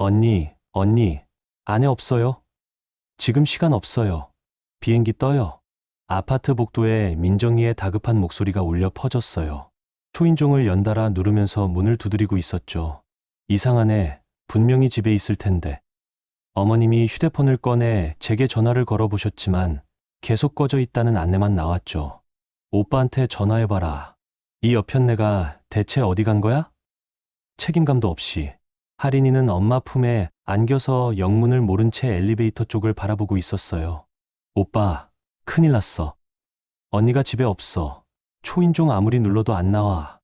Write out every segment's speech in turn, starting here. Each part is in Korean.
언니, 아내 없어요? 지금 시간 없어요. 비행기 떠요. 아파트 복도에 민정이의 다급한 목소리가 울려 퍼졌어요. 초인종을 연달아 누르면서 문을 두드리고 있었죠. 이상하네. 분명히 집에 있을 텐데. 어머님이 휴대폰을 꺼내 제게 전화를 걸어보셨지만 계속 꺼져 있다는 안내만 나왔죠. 오빠한테 전화해봐라. 이 여편네가 대체 어디 간 거야? 책임감도 없이. 할인이는 엄마 품에 안겨서 영문을 모른 채 엘리베이터 쪽을 바라보고 있었어요. 오빠, 큰일 났어. 언니가 집에 없어. 초인종 아무리 눌러도 안 나와.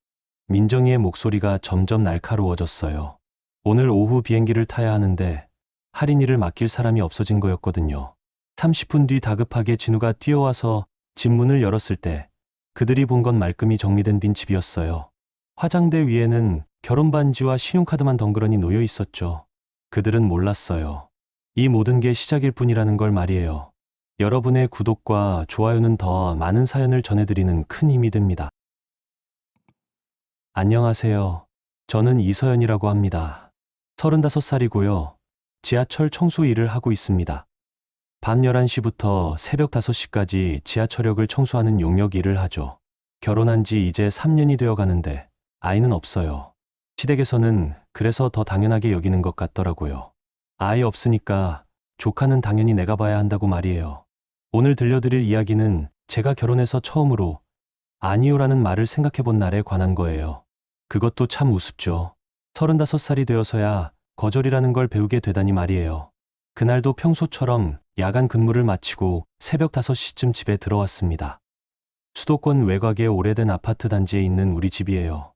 민정이의 목소리가 점점 날카로워졌어요. 오늘 오후 비행기를 타야 하는데 할인이를 맡길 사람이 없어진 거였거든요. 30분 뒤 다급하게 진우가 뛰어와서 집 문을 열었을 때 그들이 본 건 말끔히 정리된 빈 집이었어요. 화장대 위에는 결혼 반지와 신용카드만 덩그러니 놓여 있었죠. 그들은 몰랐어요. 이 모든 게 시작일 뿐이라는 걸 말이에요. 여러분의 구독과 좋아요는 더 많은 사연을 전해드리는 큰 힘이 됩니다. 안녕하세요. 저는 이서연이라고 합니다. 35살이고요. 지하철 청소 일을 하고 있습니다. 밤 11시부터 새벽 5시까지 지하철역을 청소하는 용역 일을 하죠. 결혼한 지 이제 3년이 되어 가는데 아이는 없어요. 시댁에서는 그래서 더 당연하게 여기는 것 같더라고요. 아이 없으니까 조카는 당연히 내가 봐야 한다고 말이에요. 오늘 들려드릴 이야기는 제가 결혼해서 처음으로 아니요라는 말을 생각해 본 날에 관한 거예요. 그것도 참 우습죠. 35살이 되어서야 거절이라는 걸 배우게 되다니 말이에요. 그날도 평소처럼 야간 근무를 마치고 새벽 5시쯤 집에 들어왔습니다. 수도권 외곽의 오래된 아파트 단지에 있는 우리 집이에요.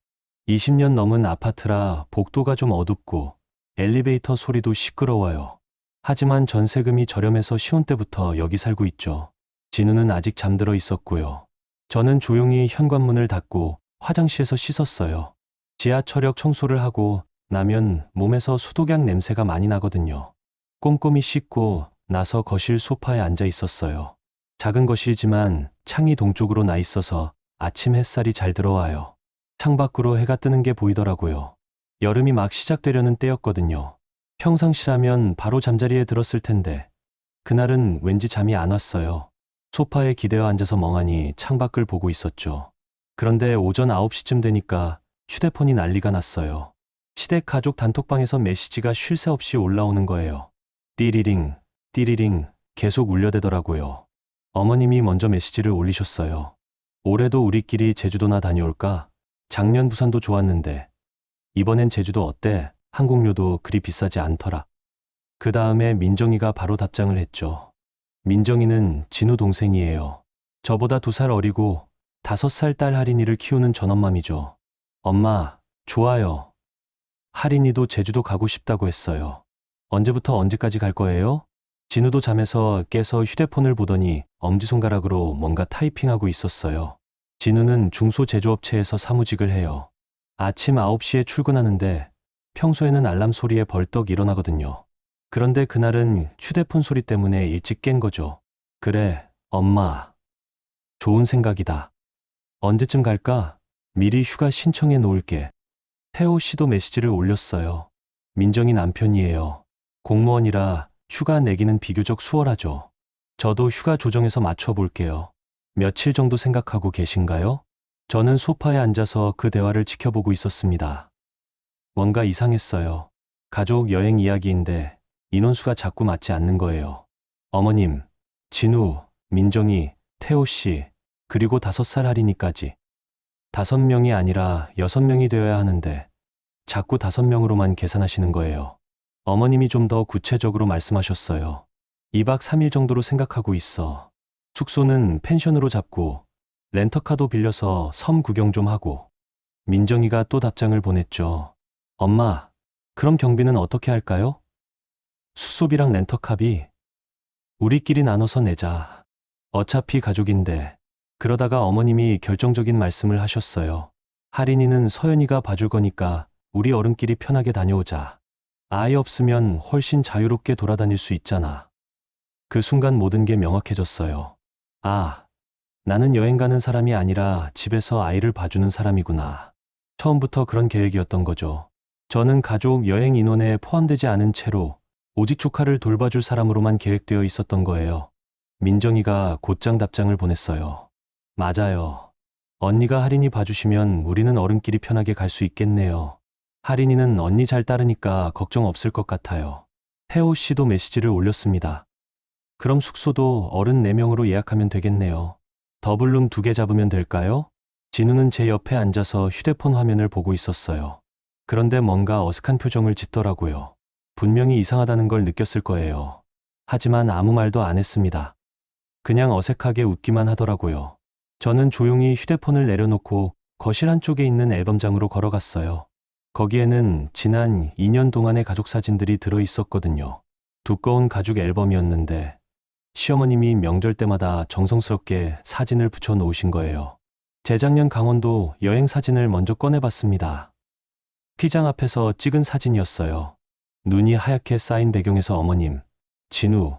20년 넘은 아파트라 복도가 좀 어둡고 엘리베이터 소리도 시끄러워요. 하지만 전세금이 저렴해서 신혼 때부터 여기 살고 있죠. 진우는 아직 잠들어 있었고요. 저는 조용히 현관문을 닫고 화장실에서 씻었어요. 지하철역 청소를 하고 나면 몸에서 수독약 냄새가 많이 나거든요. 꼼꼼히 씻고 나서 거실 소파에 앉아 있었어요. 작은 것이지만 창이 동쪽으로 나 있어서 아침 햇살이 잘 들어와요. 창밖으로 해가 뜨는 게 보이더라고요. 여름이 막 시작되려는 때였거든요. 평상시라면 바로 잠자리에 들었을 텐데 그날은 왠지 잠이 안 왔어요. 소파에 기대어 앉아서 멍하니 창밖을 보고 있었죠. 그런데 오전 9시쯤 되니까 휴대폰이 난리가 났어요. 시댁 가족 단톡방에서 메시지가 쉴 새 없이 올라오는 거예요. 띠리링, 띠리링 계속 울려대더라고요. 어머님이 먼저 메시지를 올리셨어요. 올해도 우리끼리 제주도나 다녀올까? 작년 부산도 좋았는데 이번엔 제주도 어때? 항공료도 그리 비싸지 않더라. 그 다음에 민정이가 바로 답장을 했죠. 민정이는 진우 동생이에요. 저보다 2살 어리고 5살 딸 할인이를 키우는 전엄맘이죠. 엄마, 좋아요. 할인이도 제주도 가고 싶다고 했어요. 언제부터 언제까지 갈 거예요? 진우도 잠에서 깨서 휴대폰을 보더니 엄지손가락으로 뭔가 타이핑하고 있었어요. 진우는 중소제조업체에서 사무직을 해요. 아침 9시에 출근하는데 평소에는 알람 소리에 벌떡 일어나거든요. 그런데 그날은 휴대폰 소리 때문에 일찍 깬 거죠. 그래, 엄마. 좋은 생각이다. 언제쯤 갈까? 미리 휴가 신청해 놓을게. 태호 씨도 메시지를 올렸어요. 민정이 남편이에요. 공무원이라 휴가 내기는 비교적 수월하죠. 저도 휴가 조정해서 맞춰볼게요. 며칠 정도 생각하고 계신가요? 저는 소파에 앉아서 그 대화를 지켜보고 있었습니다. 뭔가 이상했어요. 가족 여행 이야기인데 인원수가 자꾸 맞지 않는 거예요. 어머님, 진우, 민정이, 태호 씨, 그리고 5살 할인이까지. 5명이 아니라 6명이 되어야 하는데 자꾸 5명으로만 계산하시는 거예요. 어머님이 좀 더 구체적으로 말씀하셨어요. 2박 3일 정도로 생각하고 있어. 숙소는 펜션으로 잡고 렌터카도 빌려서 섬 구경 좀 하고. 민정이가 또 답장을 보냈죠. 엄마, 그럼 경비는 어떻게 할까요? 숙소비랑 렌터카비 우리끼리 나눠서 내자. 어차피 가족인데. 그러다가 어머님이 결정적인 말씀을 하셨어요. 할인이는 서연이가 봐줄 거니까 우리 어른끼리 편하게 다녀오자. 아이 없으면 훨씬 자유롭게 돌아다닐 수 있잖아. 그 순간 모든 게 명확해졌어요. 아, 나는 여행 가는 사람이 아니라 집에서 아이를 봐주는 사람이구나. 처음부터 그런 계획이었던 거죠. 저는 가족 여행 인원에 포함되지 않은 채로 오직 조카를 돌봐줄 사람으로만 계획되어 있었던 거예요. 민정이가 곧장 답장을 보냈어요. 맞아요. 언니가 할인이 봐주시면 우리는 어른끼리 편하게 갈 수 있겠네요. 할인이는 언니 잘 따르니까 걱정 없을 것 같아요. 태호 씨도 메시지를 올렸습니다. 그럼 숙소도 어른 4명으로 예약하면 되겠네요. 더블룸 2개 잡으면 될까요? 진우는 제 옆에 앉아서 휴대폰 화면을 보고 있었어요. 그런데 뭔가 어색한 표정을 짓더라고요. 분명히 이상하다는 걸 느꼈을 거예요. 하지만 아무 말도 안 했습니다. 그냥 어색하게 웃기만 하더라고요. 저는 조용히 휴대폰을 내려놓고 거실 한쪽에 있는 앨범장으로 걸어갔어요. 거기에는 지난 2년 동안의 가족 사진들이 들어 있었거든요. 두꺼운 가죽 앨범이었는데 시어머님이 명절 때마다 정성스럽게 사진을 붙여 놓으신 거예요. 재작년 강원도 여행 사진을 먼저 꺼내봤습니다. 피장 앞에서 찍은 사진이었어요. 눈이 하얗게 쌓인 배경에서 어머님, 진우,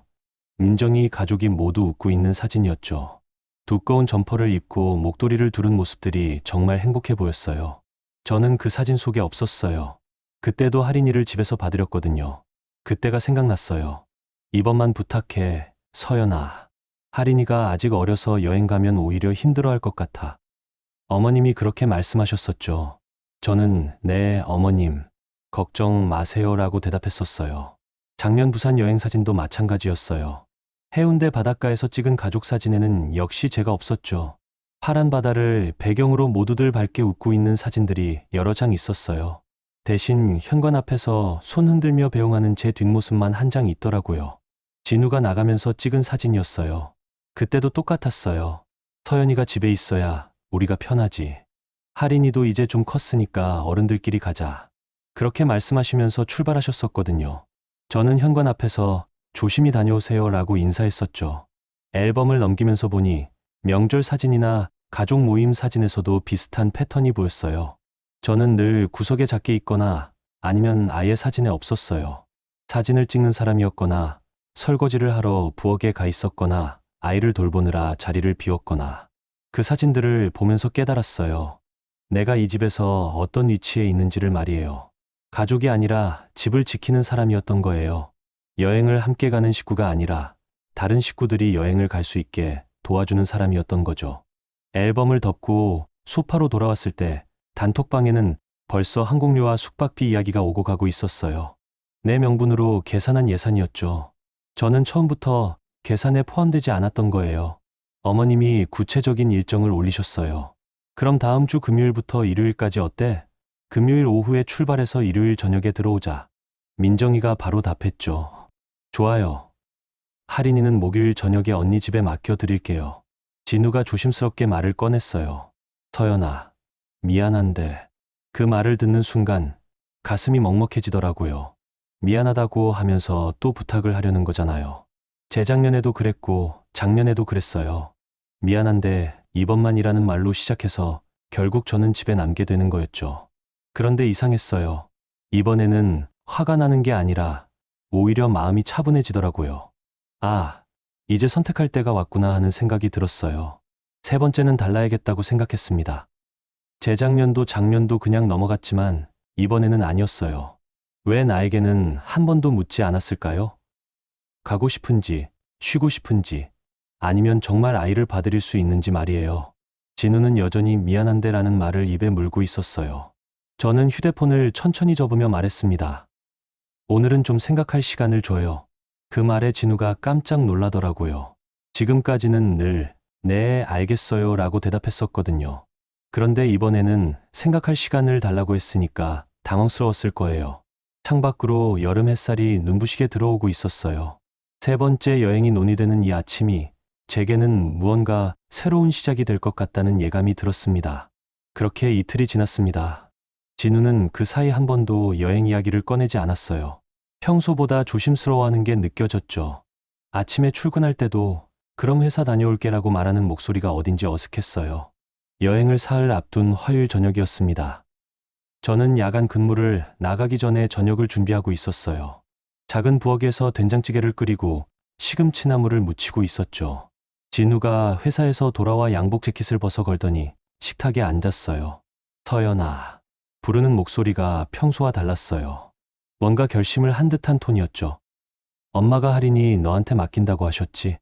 민정이 가족이 모두 웃고 있는 사진이었죠. 두꺼운 점퍼를 입고 목도리를 두른 모습들이 정말 행복해 보였어요. 저는 그 사진 속에 없었어요. 그때도 할인이를 집에서 봐드렸거든요. 그때가 생각났어요. 이번만 부탁해, 서연아. 할인이가 아직 어려서 여행 가면 오히려 힘들어할 것 같아. 어머님이 그렇게 말씀하셨었죠. 저는 네, 어머님. 걱정 마세요라고 대답했었어요. 작년 부산 여행 사진도 마찬가지였어요. 해운대 바닷가에서 찍은 가족 사진에는 역시 제가 없었죠. 파란 바다를 배경으로 모두들 밝게 웃고 있는 사진들이 여러 장 있었어요. 대신 현관 앞에서 손 흔들며 배웅하는 제 뒷모습만 한 장 있더라고요. 진우가 나가면서 찍은 사진이었어요. 그때도 똑같았어요. 서연이가 집에 있어야 우리가 편하지. 할인이도 이제 좀 컸으니까 어른들끼리 가자. 그렇게 말씀하시면서 출발하셨었거든요. 저는 현관 앞에서 조심히 다녀오세요 라고 인사했었죠. 앨범을 넘기면서 보니 명절 사진이나 가족 모임 사진에서도 비슷한 패턴이 보였어요. 저는 늘 구석에 작게 있거나 아니면 아예 사진에 없었어요. 사진을 찍는 사람이었거나 설거지를 하러 부엌에 가 있었거나 아이를 돌보느라 자리를 비웠거나 그 사진들을 보면서 깨달았어요. 내가 이 집에서 어떤 위치에 있는지를 말이에요. 가족이 아니라 집을 지키는 사람이었던 거예요. 여행을 함께 가는 식구가 아니라 다른 식구들이 여행을 갈 수 있게 도와주는 사람이었던 거죠. 앨범을 덮고 소파로 돌아왔을 때 단톡방에는 벌써 항공료와 숙박비 이야기가 오고 가고 있었어요. 내 명분으로 계산한 예산이었죠. 저는 처음부터 계산에 포함되지 않았던 거예요. 어머님이 구체적인 일정을 올리셨어요. 그럼 다음 주 금요일부터 일요일까지 어때? 금요일 오후에 출발해서 일요일 저녁에 들어오자. 민정이가 바로 답했죠. 좋아요. 할인이는 목요일 저녁에 언니 집에 맡겨드릴게요. 진우가 조심스럽게 말을 꺼냈어요. 서연아, 미안한데. 그 말을 듣는 순간 가슴이 먹먹해지더라고요. 미안하다고 하면서 또 부탁을 하려는 거잖아요. 재작년에도 그랬고 작년에도 그랬어요. 미안한데 이번만이라는 말로 시작해서 결국 저는 집에 남게 되는 거였죠. 그런데 이상했어요. 이번에는 화가 나는 게 아니라 오히려 마음이 차분해지더라고요. 아, 이제 선택할 때가 왔구나 하는 생각이 들었어요. 세 번째는 달라야겠다고 생각했습니다. 재작년도 작년도 그냥 넘어갔지만 이번에는 아니었어요. 왜 나에게는 한 번도 묻지 않았을까요? 가고 싶은지, 쉬고 싶은지, 아니면 정말 아이를 봐드릴 수 있는지 말이에요. 진우는 여전히 미안한데 라는 말을 입에 물고 있었어요. 저는 휴대폰을 천천히 접으며 말했습니다. 오늘은 좀 생각할 시간을 줘요. 그 말에 진우가 깜짝 놀라더라고요. 지금까지는 늘, 네, 알겠어요 라고 대답했었거든요. 그런데 이번에는 생각할 시간을 달라고 했으니까 당황스러웠을 거예요. 창밖으로 여름 햇살이 눈부시게 들어오고 있었어요. 세 번째 여행이 논의되는 이 아침이 제게는 무언가 새로운 시작이 될 것 같다는 예감이 들었습니다. 그렇게 이틀이 지났습니다. 진우는 그 사이 한 번도 여행 이야기를 꺼내지 않았어요. 평소보다 조심스러워하는 게 느껴졌죠. 아침에 출근할 때도 그럼 회사 다녀올게라고 말하는 목소리가 어딘지 어색했어요. 여행을 사흘 앞둔 화요일 저녁이었습니다. 저는 야간 근무를 나가기 전에 저녁을 준비하고 있었어요. 작은 부엌에서 된장찌개를 끓이고 시금치 나물을 무치고 있었죠. 진우가 회사에서 돌아와 양복 재킷을 벗어 걸더니 식탁에 앉았어요. 서연아, 부르는 목소리가 평소와 달랐어요. 뭔가 결심을 한 듯한 톤이었죠. 엄마가 할인이 너한테 맡긴다고 하셨지.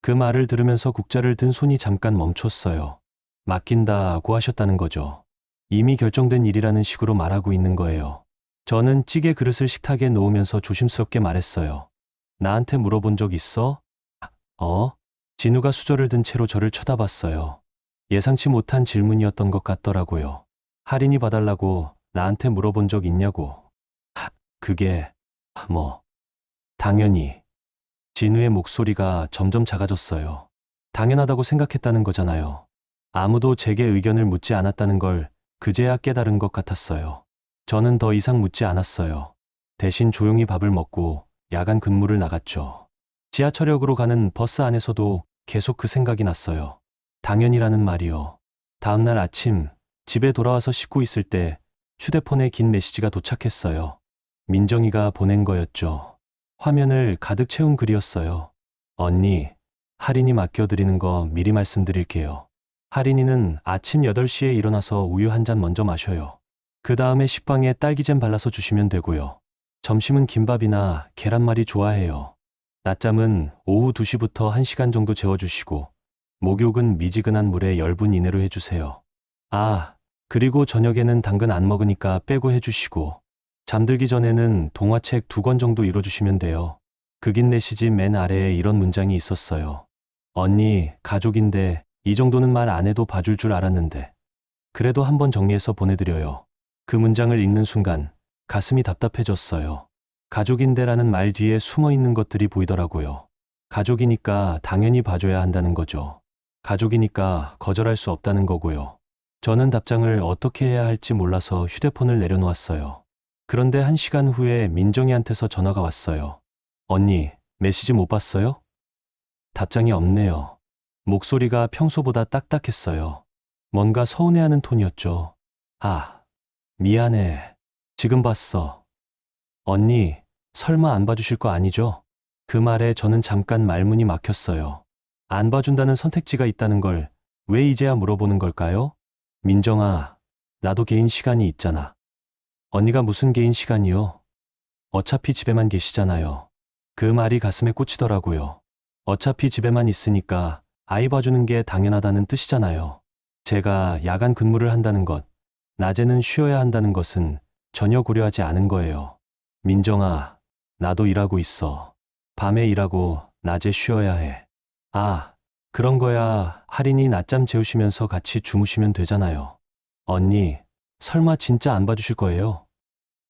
그 말을 들으면서 국자를 든 손이 잠깐 멈췄어요. 맡긴다고 하셨다는 거죠. 이미 결정된 일이라는 식으로 말하고 있는 거예요. 저는 찌개 그릇을 식탁에 놓으면서 조심스럽게 말했어요. 나한테 물어본 적 있어? 어? 진우가 수저를 든 채로 저를 쳐다봤어요. 예상치 못한 질문이었던 것 같더라고요. 할인이 봐달라고 나한테 물어본 적 있냐고. 그게, 뭐, 당연히. 진우의 목소리가 점점 작아졌어요. 당연하다고 생각했다는 거잖아요. 아무도 제게 의견을 묻지 않았다는 걸 그제야 깨달은 것 같았어요. 저는 더 이상 묻지 않았어요. 대신 조용히 밥을 먹고 야간 근무를 나갔죠. 지하철역으로 가는 버스 안에서도 계속 그 생각이 났어요. 당연이라는 말이요. 다음날 아침 집에 돌아와서 씻고 있을 때 휴대폰에 긴 메시지가 도착했어요. 민정이가 보낸 거였죠. 화면을 가득 채운 글이었어요. 언니, 할인이 맡겨드리는 거 미리 말씀드릴게요. 할인이는 아침 8시에 일어나서 우유 한 잔 먼저 마셔요. 그 다음에 식빵에 딸기잼 발라서 주시면 되고요. 점심은 김밥이나 계란말이 좋아해요. 낮잠은 오후 2시부터 1시간 정도 재워주시고, 목욕은 미지근한 물에 10분 이내로 해주세요. 아, 그리고 저녁에는 당근 안 먹으니까 빼고 해주시고, 잠들기 전에는 동화책 2권 정도 읽어주시면 돼요. 그 긴 메시지 맨 아래에 이런 문장이 있었어요. 언니, 가족인데 이 정도는 말 안 해도 봐줄 줄 알았는데. 그래도 한번 정리해서 보내드려요. 그 문장을 읽는 순간 가슴이 답답해졌어요. 가족인데라는 말 뒤에 숨어 있는 것들이 보이더라고요. 가족이니까 당연히 봐줘야 한다는 거죠. 가족이니까 거절할 수 없다는 거고요. 저는 답장을 어떻게 해야 할지 몰라서 휴대폰을 내려놓았어요. 그런데 1시간 후에 민정이한테서 전화가 왔어요. 언니, 메시지 못 봤어요? 답장이 없네요. 목소리가 평소보다 딱딱했어요. 뭔가 서운해하는 톤이었죠. 아, 미안해. 지금 봤어. 언니, 설마 안 봐주실 거 아니죠? 그 말에 저는 잠깐 말문이 막혔어요. 안 봐준다는 선택지가 있다는 걸 왜 이제야 물어보는 걸까요? 민정아, 나도 개인 시간이 있잖아. 언니가 무슨 개인 시간이요? 어차피 집에만 계시잖아요. 그 말이 가슴에 꽂히더라고요. 어차피 집에만 있으니까 아이 봐주는 게 당연하다는 뜻이잖아요. 제가 야간 근무를 한다는 것, 낮에는 쉬어야 한다는 것은 전혀 고려하지 않은 거예요. 민정아, 나도 일하고 있어. 밤에 일하고 낮에 쉬어야 해. 아, 그런 거야 할인이 낮잠 재우시면서 같이 주무시면 되잖아요. 언니, 설마 진짜 안 봐주실 거예요?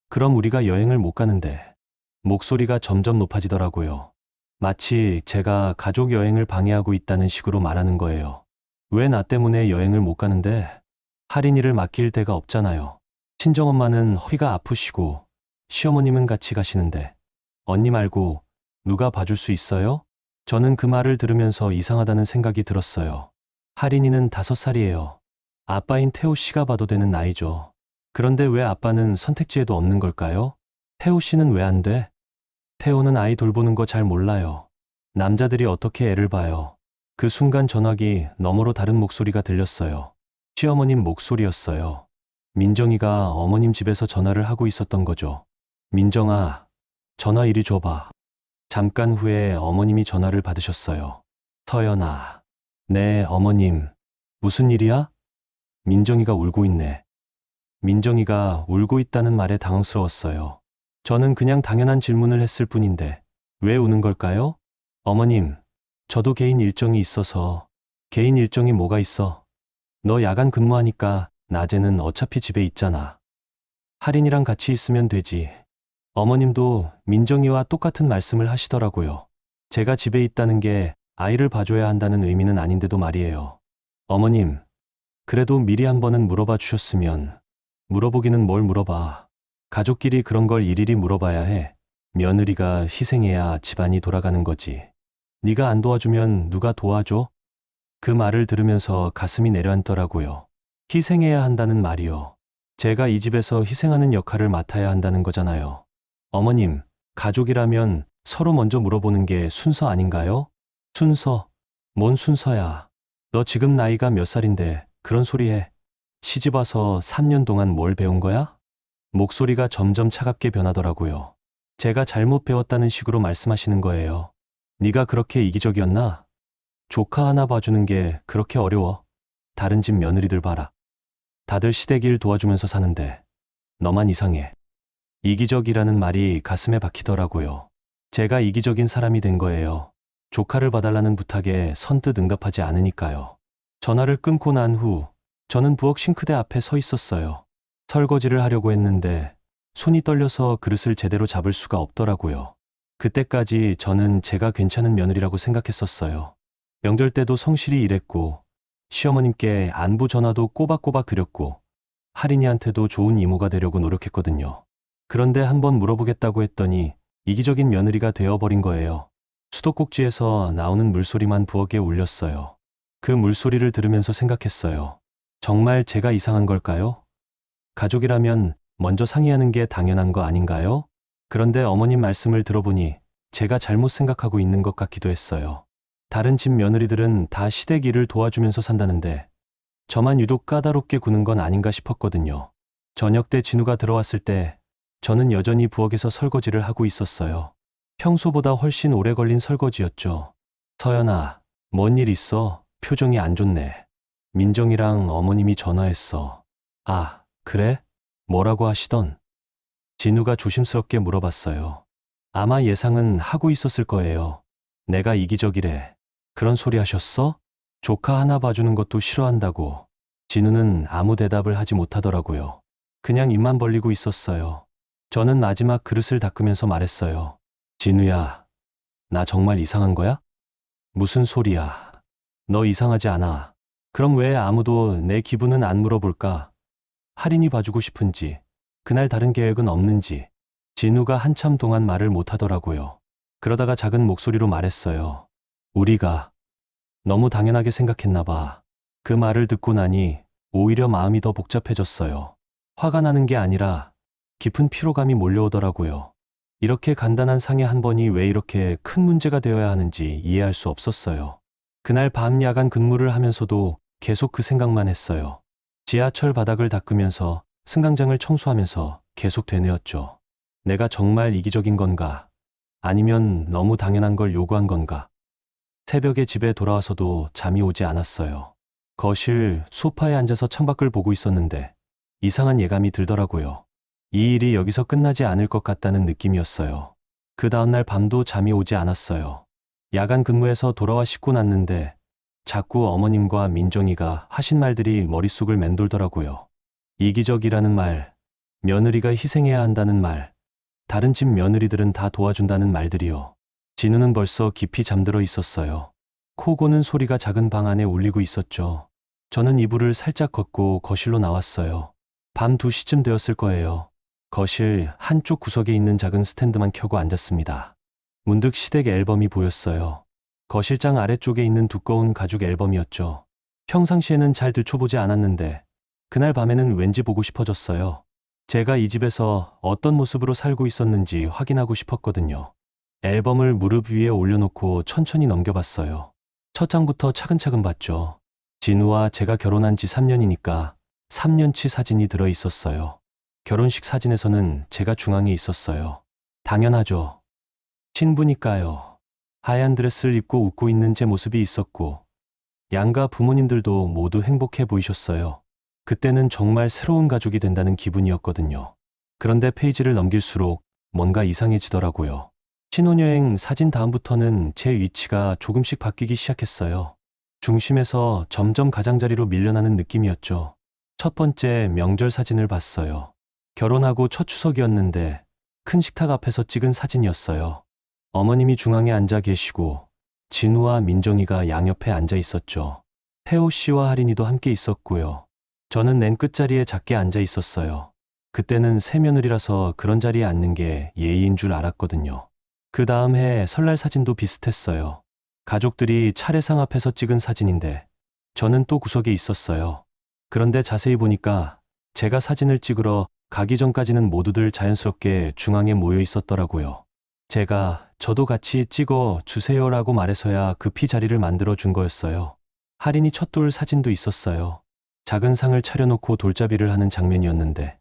그럼 우리가 여행을 못 가는데. 목소리가 점점 높아지더라고요. 마치 제가 가족 여행을 방해하고 있다는 식으로 말하는 거예요. 왜 나 때문에 여행을 못 가는데? 할인이를 맡길 데가 없잖아요. 친정엄마는 허리가 아프시고 시어머님은 같이 가시는데 언니 말고 누가 봐줄 수 있어요? 저는 그 말을 들으면서 이상하다는 생각이 들었어요. 할인이는 5살이에요. 아빠인 태호 씨가 봐도 되는 나이죠. 그런데 왜 아빠는 선택지에도 없는 걸까요? 태호 씨는 왜 안 돼? 태호는 아이 돌보는 거 잘 몰라요. 남자들이 어떻게 애를 봐요. 그 순간 전화기 너머로 다른 목소리가 들렸어요. 시어머님 목소리였어요. 민정이가 어머님 집에서 전화를 하고 있었던 거죠. 민정아, 전화 이리 줘봐. 잠깐 후에 어머님이 전화를 받으셨어요. 서연아. 네, 어머님. 무슨 일이야? 민정이가 울고 있네. 민정이가 울고 있다는 말에 당황스러웠어요. 저는 그냥 당연한 질문을 했을 뿐인데 왜 우는 걸까요? 어머님, 저도 개인 일정이 있어서. 개인 일정이 뭐가 있어? 너 야간 근무하니까 낮에는 어차피 집에 있잖아. 할인이랑 같이 있으면 되지. 어머님도 민정이와 똑같은 말씀을 하시더라고요. 제가 집에 있다는 게 아이를 봐줘야 한다는 의미는 아닌데도 말이에요. 어머님, 그래도 미리 한 번은 물어봐 주셨으면. 물어보기는 뭘 물어봐. 가족끼리 그런 걸 일일이 물어봐야 해. 며느리가 희생해야 집안이 돌아가는 거지. 네가 안 도와주면 누가 도와줘? 그 말을 들으면서 가슴이 내려앉더라고요. 희생해야 한다는 말이요. 제가 이 집에서 희생하는 역할을 맡아야 한다는 거잖아요. 어머님, 가족이라면 서로 먼저 물어보는 게 순서 아닌가요? 순서? 뭔 순서야? 너 지금 나이가 몇 살인데 그런 소리 해. 시집 와서 3년 동안 뭘 배운 거야? 목소리가 점점 차갑게 변하더라고요. 제가 잘못 배웠다는 식으로 말씀하시는 거예요. 네가 그렇게 이기적이었나? 조카 하나 봐주는 게 그렇게 어려워. 다른 집 며느리들 봐라. 다들 시댁 일 도와주면서 사는데 너만 이상해. 이기적이라는 말이 가슴에 박히더라고요. 제가 이기적인 사람이 된 거예요. 조카를 봐달라는 부탁에 선뜻 응답하지 않으니까요. 전화를 끊고 난 후 저는 부엌 싱크대 앞에 서 있었어요. 설거지를 하려고 했는데 손이 떨려서 그릇을 제대로 잡을 수가 없더라고요. 그때까지 저는 제가 괜찮은 며느리라고 생각했었어요. 명절 때도 성실히 일했고 시어머님께 안부 전화도 꼬박꼬박 드렸고 할인이한테도 좋은 이모가 되려고 노력했거든요. 그런데 한번 물어보겠다고 했더니 이기적인 며느리가 되어버린 거예요. 수도꼭지에서 나오는 물소리만 부엌에 울렸어요. 그 물소리를 들으면서 생각했어요. 정말 제가 이상한 걸까요? 가족이라면 먼저 상의하는 게 당연한 거 아닌가요? 그런데 어머님 말씀을 들어보니 제가 잘못 생각하고 있는 것 같기도 했어요. 다른 집 며느리들은 다 시댁 일을 도와주면서 산다는데 저만 유독 까다롭게 구는 건 아닌가 싶었거든요. 저녁 때 진우가 들어왔을 때 저는 여전히 부엌에서 설거지를 하고 있었어요. 평소보다 훨씬 오래 걸린 설거지였죠. 서연아, 뭔 일 있어? 표정이 안 좋네. 민정이랑 어머님이 전화했어. 아, 그래? 뭐라고 하시던? 진우가 조심스럽게 물어봤어요. 아마 예상은 하고 있었을 거예요. 내가 이기적이래. 그런 소리 하셨어? 조카 하나 봐주는 것도 싫어한다고. 진우는 아무 대답을 하지 못하더라고요. 그냥 입만 벌리고 있었어요. 저는 마지막 그릇을 닦으면서 말했어요. 진우야, 나 정말 이상한 거야? 무슨 소리야. 너 이상하지 않아. 그럼 왜 아무도 내 기분은 안 물어볼까? 할인이 봐주고 싶은지, 그날 다른 계획은 없는지. 진우가 한참 동안 말을 못하더라고요. 그러다가 작은 목소리로 말했어요. 우리가 너무 당연하게 생각했나 봐. 그 말을 듣고 나니 오히려 마음이 더 복잡해졌어요. 화가 나는 게 아니라 깊은 피로감이 몰려오더라고요. 이렇게 간단한 상해 한 번이 왜 이렇게 큰 문제가 되어야 하는지 이해할 수 없었어요. 그날 밤 야간 근무를 하면서도 계속 그 생각만 했어요. 지하철 바닥을 닦으면서 승강장을 청소하면서 계속 되뇌었죠. 내가 정말 이기적인 건가? 아니면 너무 당연한 걸 요구한 건가? 새벽에 집에 돌아와서도 잠이 오지 않았어요. 거실 소파에 앉아서 창밖을 보고 있었는데 이상한 예감이 들더라고요. 이 일이 여기서 끝나지 않을 것 같다는 느낌이었어요. 그 다음날 밤도 잠이 오지 않았어요. 야간 근무에서 돌아와 씻고 났는데 자꾸 어머님과 민정이가 하신 말들이 머릿속을 맴돌더라고요. 이기적이라는 말, 며느리가 희생해야 한다는 말, 다른 집 며느리들은 다 도와준다는 말들이요. 진우는 벌써 깊이 잠들어 있었어요. 코 고는 소리가 작은 방 안에 울리고 있었죠. 저는 이불을 살짝 걷고 거실로 나왔어요. 밤 2시쯤 되었을 거예요. 거실 한쪽 구석에 있는 작은 스탠드만 켜고 앉았습니다. 문득 시댁 앨범이 보였어요. 거실장 아래쪽에 있는 두꺼운 가죽 앨범이었죠. 평상시에는 잘 들춰보지 않았는데 그날 밤에는 왠지 보고 싶어졌어요. 제가 이 집에서 어떤 모습으로 살고 있었는지 확인하고 싶었거든요. 앨범을 무릎 위에 올려놓고 천천히 넘겨봤어요. 첫 장부터 차근차근 봤죠. 진우와 제가 결혼한 지 3년이니까 3년치 사진이 들어 있었어요. 결혼식 사진에서는 제가 중앙에 있었어요. 당연하죠. 신부니까요. 하얀 드레스를 입고 웃고 있는 제 모습이 있었고 양가 부모님들도 모두 행복해 보이셨어요. 그때는 정말 새로운 가족이 된다는 기분이었거든요. 그런데 페이지를 넘길수록 뭔가 이상해지더라고요. 신혼여행 사진 다음부터는 제 위치가 조금씩 바뀌기 시작했어요. 중심에서 점점 가장자리로 밀려나는 느낌이었죠. 첫 번째 명절 사진을 봤어요. 결혼하고 첫 추석이었는데 큰 식탁 앞에서 찍은 사진이었어요. 어머님이 중앙에 앉아 계시고 진우와 민정이가 양옆에 앉아 있었죠. 태호 씨와 할인이도 함께 있었고요. 저는 맨 끝자리에 작게 앉아 있었어요. 그때는 새며느리라서 그런 자리에 앉는 게 예의인 줄 알았거든요. 그 다음 해 설날 사진도 비슷했어요. 가족들이 차례상 앞에서 찍은 사진인데 저는 또 구석에 있었어요. 그런데 자세히 보니까 제가 사진을 찍으러 가기 전까지는 모두들 자연스럽게 중앙에 모여 있었더라고요. 제가 저도 같이 찍어 주세요라고 말해서야 급히 자리를 만들어 준 거였어요. 할인이 첫돌 사진도 있었어요. 작은 상을 차려놓고 돌잡이를 하는 장면이었는데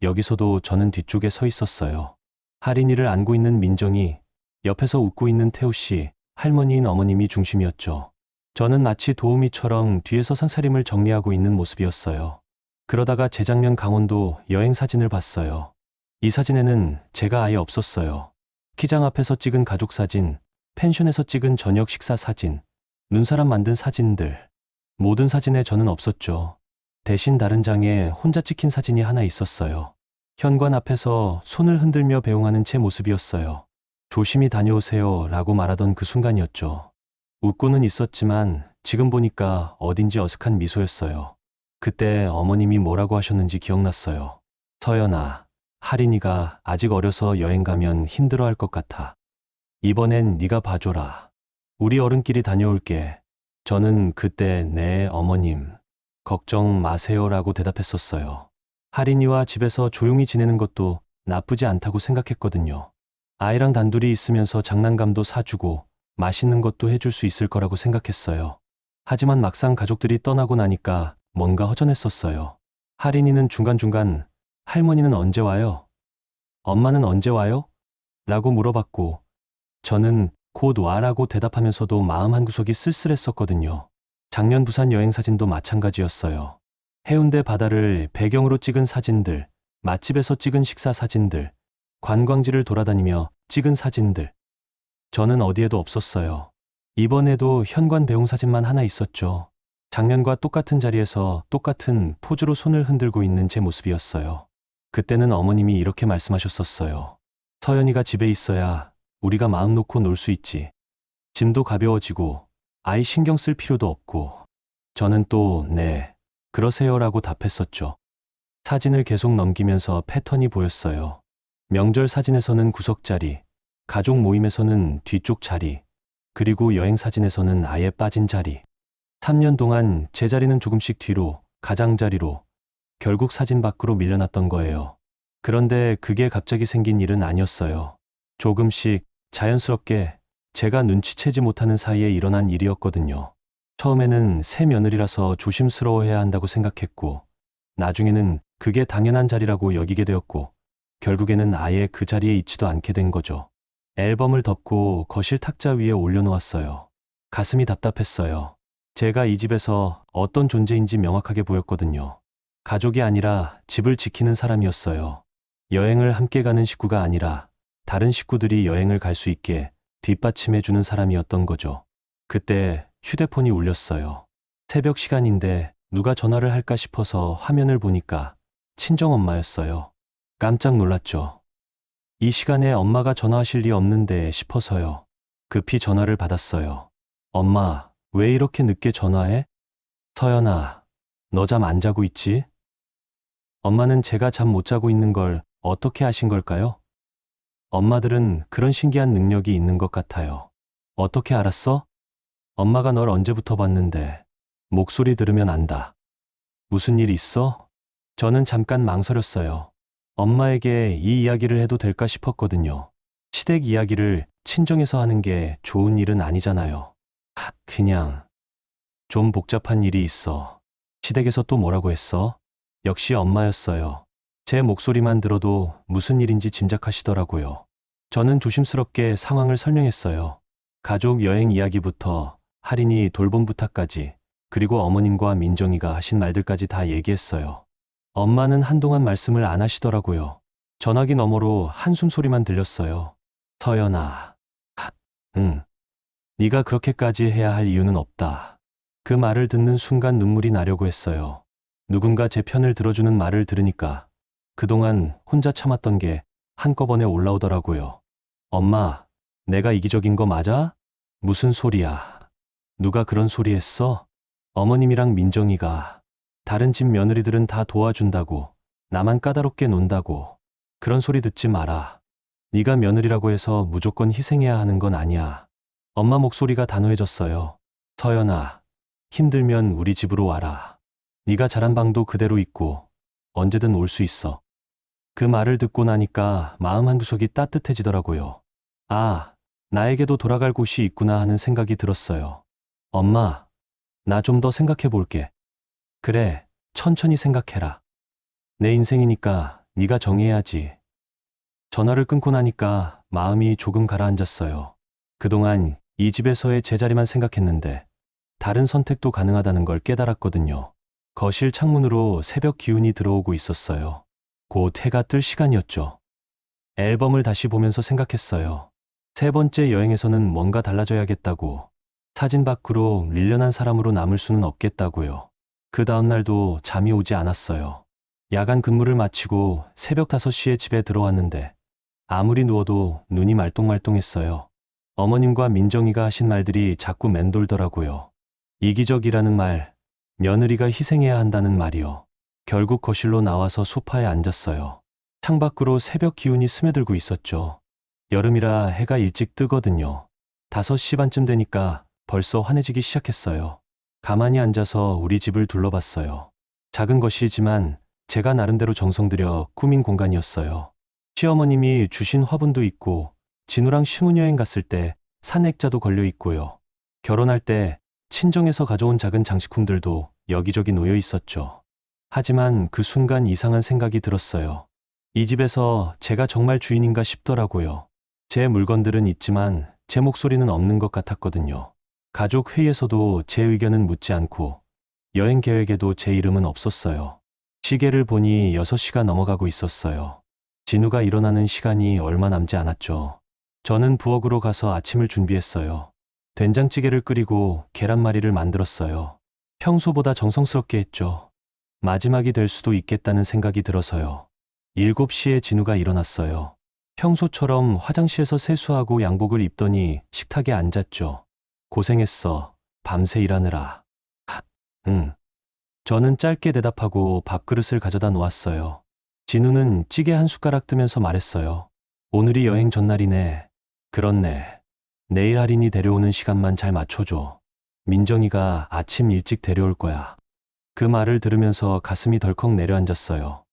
여기서도 저는 뒤쪽에 서 있었어요. 할인이를 안고 있는 민정이, 옆에서 웃고 있는 태우 씨, 할머니인 어머님이 중심이었죠. 저는 마치 도우미처럼 뒤에서 상차림을 정리하고 있는 모습이었어요. 그러다가 재작년 강원도 여행 사진을 봤어요. 이 사진에는 제가 아예 없었어요. 기장 앞에서 찍은 가족 사진, 펜션에서 찍은 저녁 식사 사진, 눈사람 만든 사진들, 모든 사진에 저는 없었죠. 대신 다른 장에 혼자 찍힌 사진이 하나 있었어요. 현관 앞에서 손을 흔들며 배웅하는 제 모습이었어요. 조심히 다녀오세요 라고 말하던 그 순간이었죠. 웃고는 있었지만 지금 보니까 어딘지 어색한 미소였어요. 그때 어머님이 뭐라고 하셨는지 기억났어요. 서연아, 할인이가 아직 어려서 여행 가면 힘들어할 것 같아. 이번엔 네가 봐줘라. 우리 어른끼리 다녀올게. 저는 그때 네, 어머님. 걱정 마세요라고 대답했었어요. 할인이와 집에서 조용히 지내는 것도 나쁘지 않다고 생각했거든요. 아이랑 단둘이 있으면서 장난감도 사주고 맛있는 것도 해줄 수 있을 거라고 생각했어요. 하지만 막상 가족들이 떠나고 나니까 뭔가 허전했었어요. 할인이는 중간중간 할머니는 언제 와요? 엄마는 언제 와요? 라고 물어봤고 저는 곧 와라고 대답하면서도 마음 한구석이 쓸쓸했었거든요. 작년 부산 여행 사진도 마찬가지였어요. 해운대 바다를 배경으로 찍은 사진들, 맛집에서 찍은 식사 사진들, 관광지를 돌아다니며 찍은 사진들. 저는 어디에도 없었어요. 이번에도 현관 배웅 사진만 하나 있었죠. 작년과 똑같은 자리에서 똑같은 포즈로 손을 흔들고 있는 제 모습이었어요. 그때는 어머님이 이렇게 말씀하셨었어요. 서연이가 집에 있어야 우리가 마음 놓고 놀 수 있지. 짐도 가벼워지고 아이 신경 쓸 필요도 없고. 저는 또 네, 그러세요라고 답했었죠. 사진을 계속 넘기면서 패턴이 보였어요. 명절 사진에서는 구석자리, 가족 모임에서는 뒤쪽 자리, 그리고 여행 사진에서는 아예 빠진 자리. 3년 동안 제 자리는 조금씩 뒤로, 가장자리로, 결국 사진 밖으로 밀려났던 거예요. 그런데 그게 갑자기 생긴 일은 아니었어요. 조금씩 자연스럽게 제가 눈치채지 못하는 사이에 일어난 일이었거든요. 처음에는 새 며느리라서 조심스러워해야 한다고 생각했고, 나중에는 그게 당연한 자리라고 여기게 되었고, 결국에는 아예 그 자리에 있지도 않게 된 거죠. 앨범을 덮고 거실 탁자 위에 올려놓았어요. 가슴이 답답했어요. 제가 이 집에서 어떤 존재인지 명확하게 보였거든요. 가족이 아니라 집을 지키는 사람이었어요. 여행을 함께 가는 식구가 아니라 다른 식구들이 여행을 갈 수 있게 뒷받침해주는 사람이었던 거죠. 그때 휴대폰이 울렸어요. 새벽 시간인데 누가 전화를 할까 싶어서 화면을 보니까 친정엄마였어요. 깜짝 놀랐죠. 이 시간에 엄마가 전화하실 리 없는데 싶어서요. 급히 전화를 받았어요. 엄마, 왜 이렇게 늦게 전화해? 서연아, 너 잠 안 자고 있지? 엄마는 제가 잠 못 자고 있는 걸 어떻게 아신 걸까요? 엄마들은 그런 신기한 능력이 있는 것 같아요. 어떻게 알았어? 엄마가 널 언제부터 봤는데. 목소리 들으면 안다. 무슨 일 있어? 저는 잠깐 망설였어요. 엄마에게 이 이야기를 해도 될까 싶었거든요. 시댁 이야기를 친정에서 하는 게 좋은 일은 아니잖아요. 그냥 좀 복잡한 일이 있어. 시댁에서 또 뭐라고 했어? 역시 엄마였어요. 제 목소리만 들어도 무슨 일인지 짐작하시더라고요. 저는 조심스럽게 상황을 설명했어요. 가족 여행 이야기부터 할인이 돌봄 부탁까지, 그리고 어머님과 민정이가 하신 말들까지 다 얘기했어요. 엄마는 한동안 말씀을 안 하시더라고요. 전화기 너머로 한숨 소리만 들렸어요. 서연아. 응. 네가 그렇게까지 해야 할 이유는 없다. 그 말을 듣는 순간 눈물이 나려고 했어요. 누군가 제 편을 들어주는 말을 들으니까 그동안 혼자 참았던 게 한꺼번에 올라오더라고요. 엄마, 내가 이기적인 거 맞아? 무슨 소리야. 누가 그런 소리 했어? 어머님이랑 민정이가 다른 집 며느리들은 다 도와준다고, 나만 까다롭게 논다고. 그런 소리 듣지 마라. 네가 며느리라고 해서 무조건 희생해야 하는 건 아니야. 엄마 목소리가 단호해졌어요. 서연아, 힘들면 우리 집으로 와라. 네가 자란 방도 그대로 있고 언제든 올 수 있어. 그 말을 듣고 나니까 마음 한구석이 따뜻해지더라고요. 아, 나에게도 돌아갈 곳이 있구나 하는 생각이 들었어요. 엄마, 나 좀 더 생각해 볼게. 그래, 천천히 생각해라. 내 인생이니까 네가 정해야지. 전화를 끊고 나니까 마음이 조금 가라앉았어요. 그동안 이 집에서의 제자리만 생각했는데 다른 선택도 가능하다는 걸 깨달았거든요. 거실 창문으로 새벽 기운이 들어오고 있었어요. 곧 해가 뜰 시간이었죠. 앨범을 다시 보면서 생각했어요. 세 번째 여행에서는 뭔가 달라져야겠다고. 사진 밖으로 밀려난 사람으로 남을 수는 없겠다고요. 그 다음 날도 잠이 오지 않았어요. 야간 근무를 마치고 새벽 5시에 집에 들어왔는데 아무리 누워도 눈이 말똥말똥했어요. 어머님과 민정이가 하신 말들이 자꾸 맴돌더라고요. 이기적이라는 말, 며느리가 희생해야 한다는 말이요. 결국 거실로 나와서 소파에 앉았어요. 창밖으로 새벽 기운이 스며들고 있었죠. 여름이라 해가 일찍 뜨거든요. 5시 반쯤 되니까 벌써 환해지기 시작했어요. 가만히 앉아서 우리 집을 둘러봤어요. 작은 것이지만 제가 나름대로 정성 들여 꾸민 공간이었어요. 시어머님이 주신 화분도 있고 진우랑 신혼여행 갔을 때 산 액자도 걸려 있고요. 결혼할 때 친정에서 가져온 작은 장식품들도 여기저기 놓여 있었죠. 하지만 그 순간 이상한 생각이 들었어요. 이 집에서 제가 정말 주인인가 싶더라고요. 제 물건들은 있지만 제 목소리는 없는 것 같았거든요. 가족 회의에서도 제 의견은 묻지 않고 여행 계획에도 제 이름은 없었어요. 시계를 보니 6시가 넘어가고 있었어요. 진우가 일어나는 시간이 얼마 남지 않았죠. 저는 부엌으로 가서 아침을 준비했어요. 된장찌개를 끓이고 계란말이를 만들었어요. 평소보다 정성스럽게 했죠. 마지막이 될 수도 있겠다는 생각이 들어서요. 7시에 진우가 일어났어요. 평소처럼 화장실에서 세수하고 양복을 입더니 식탁에 앉았죠. 고생했어. 밤새 일하느라. 응. 저는 짧게 대답하고 밥그릇을 가져다 놓았어요. 진우는 찌개 한 숟가락 뜨면서 말했어요. 오늘이 여행 전날이네. 그렇네. 내일 할인이 데려오는 시간만 잘 맞춰줘. 민정이가 아침 일찍 데려올 거야. 그 말을 들으면서 가슴이 덜컥 내려앉았어요.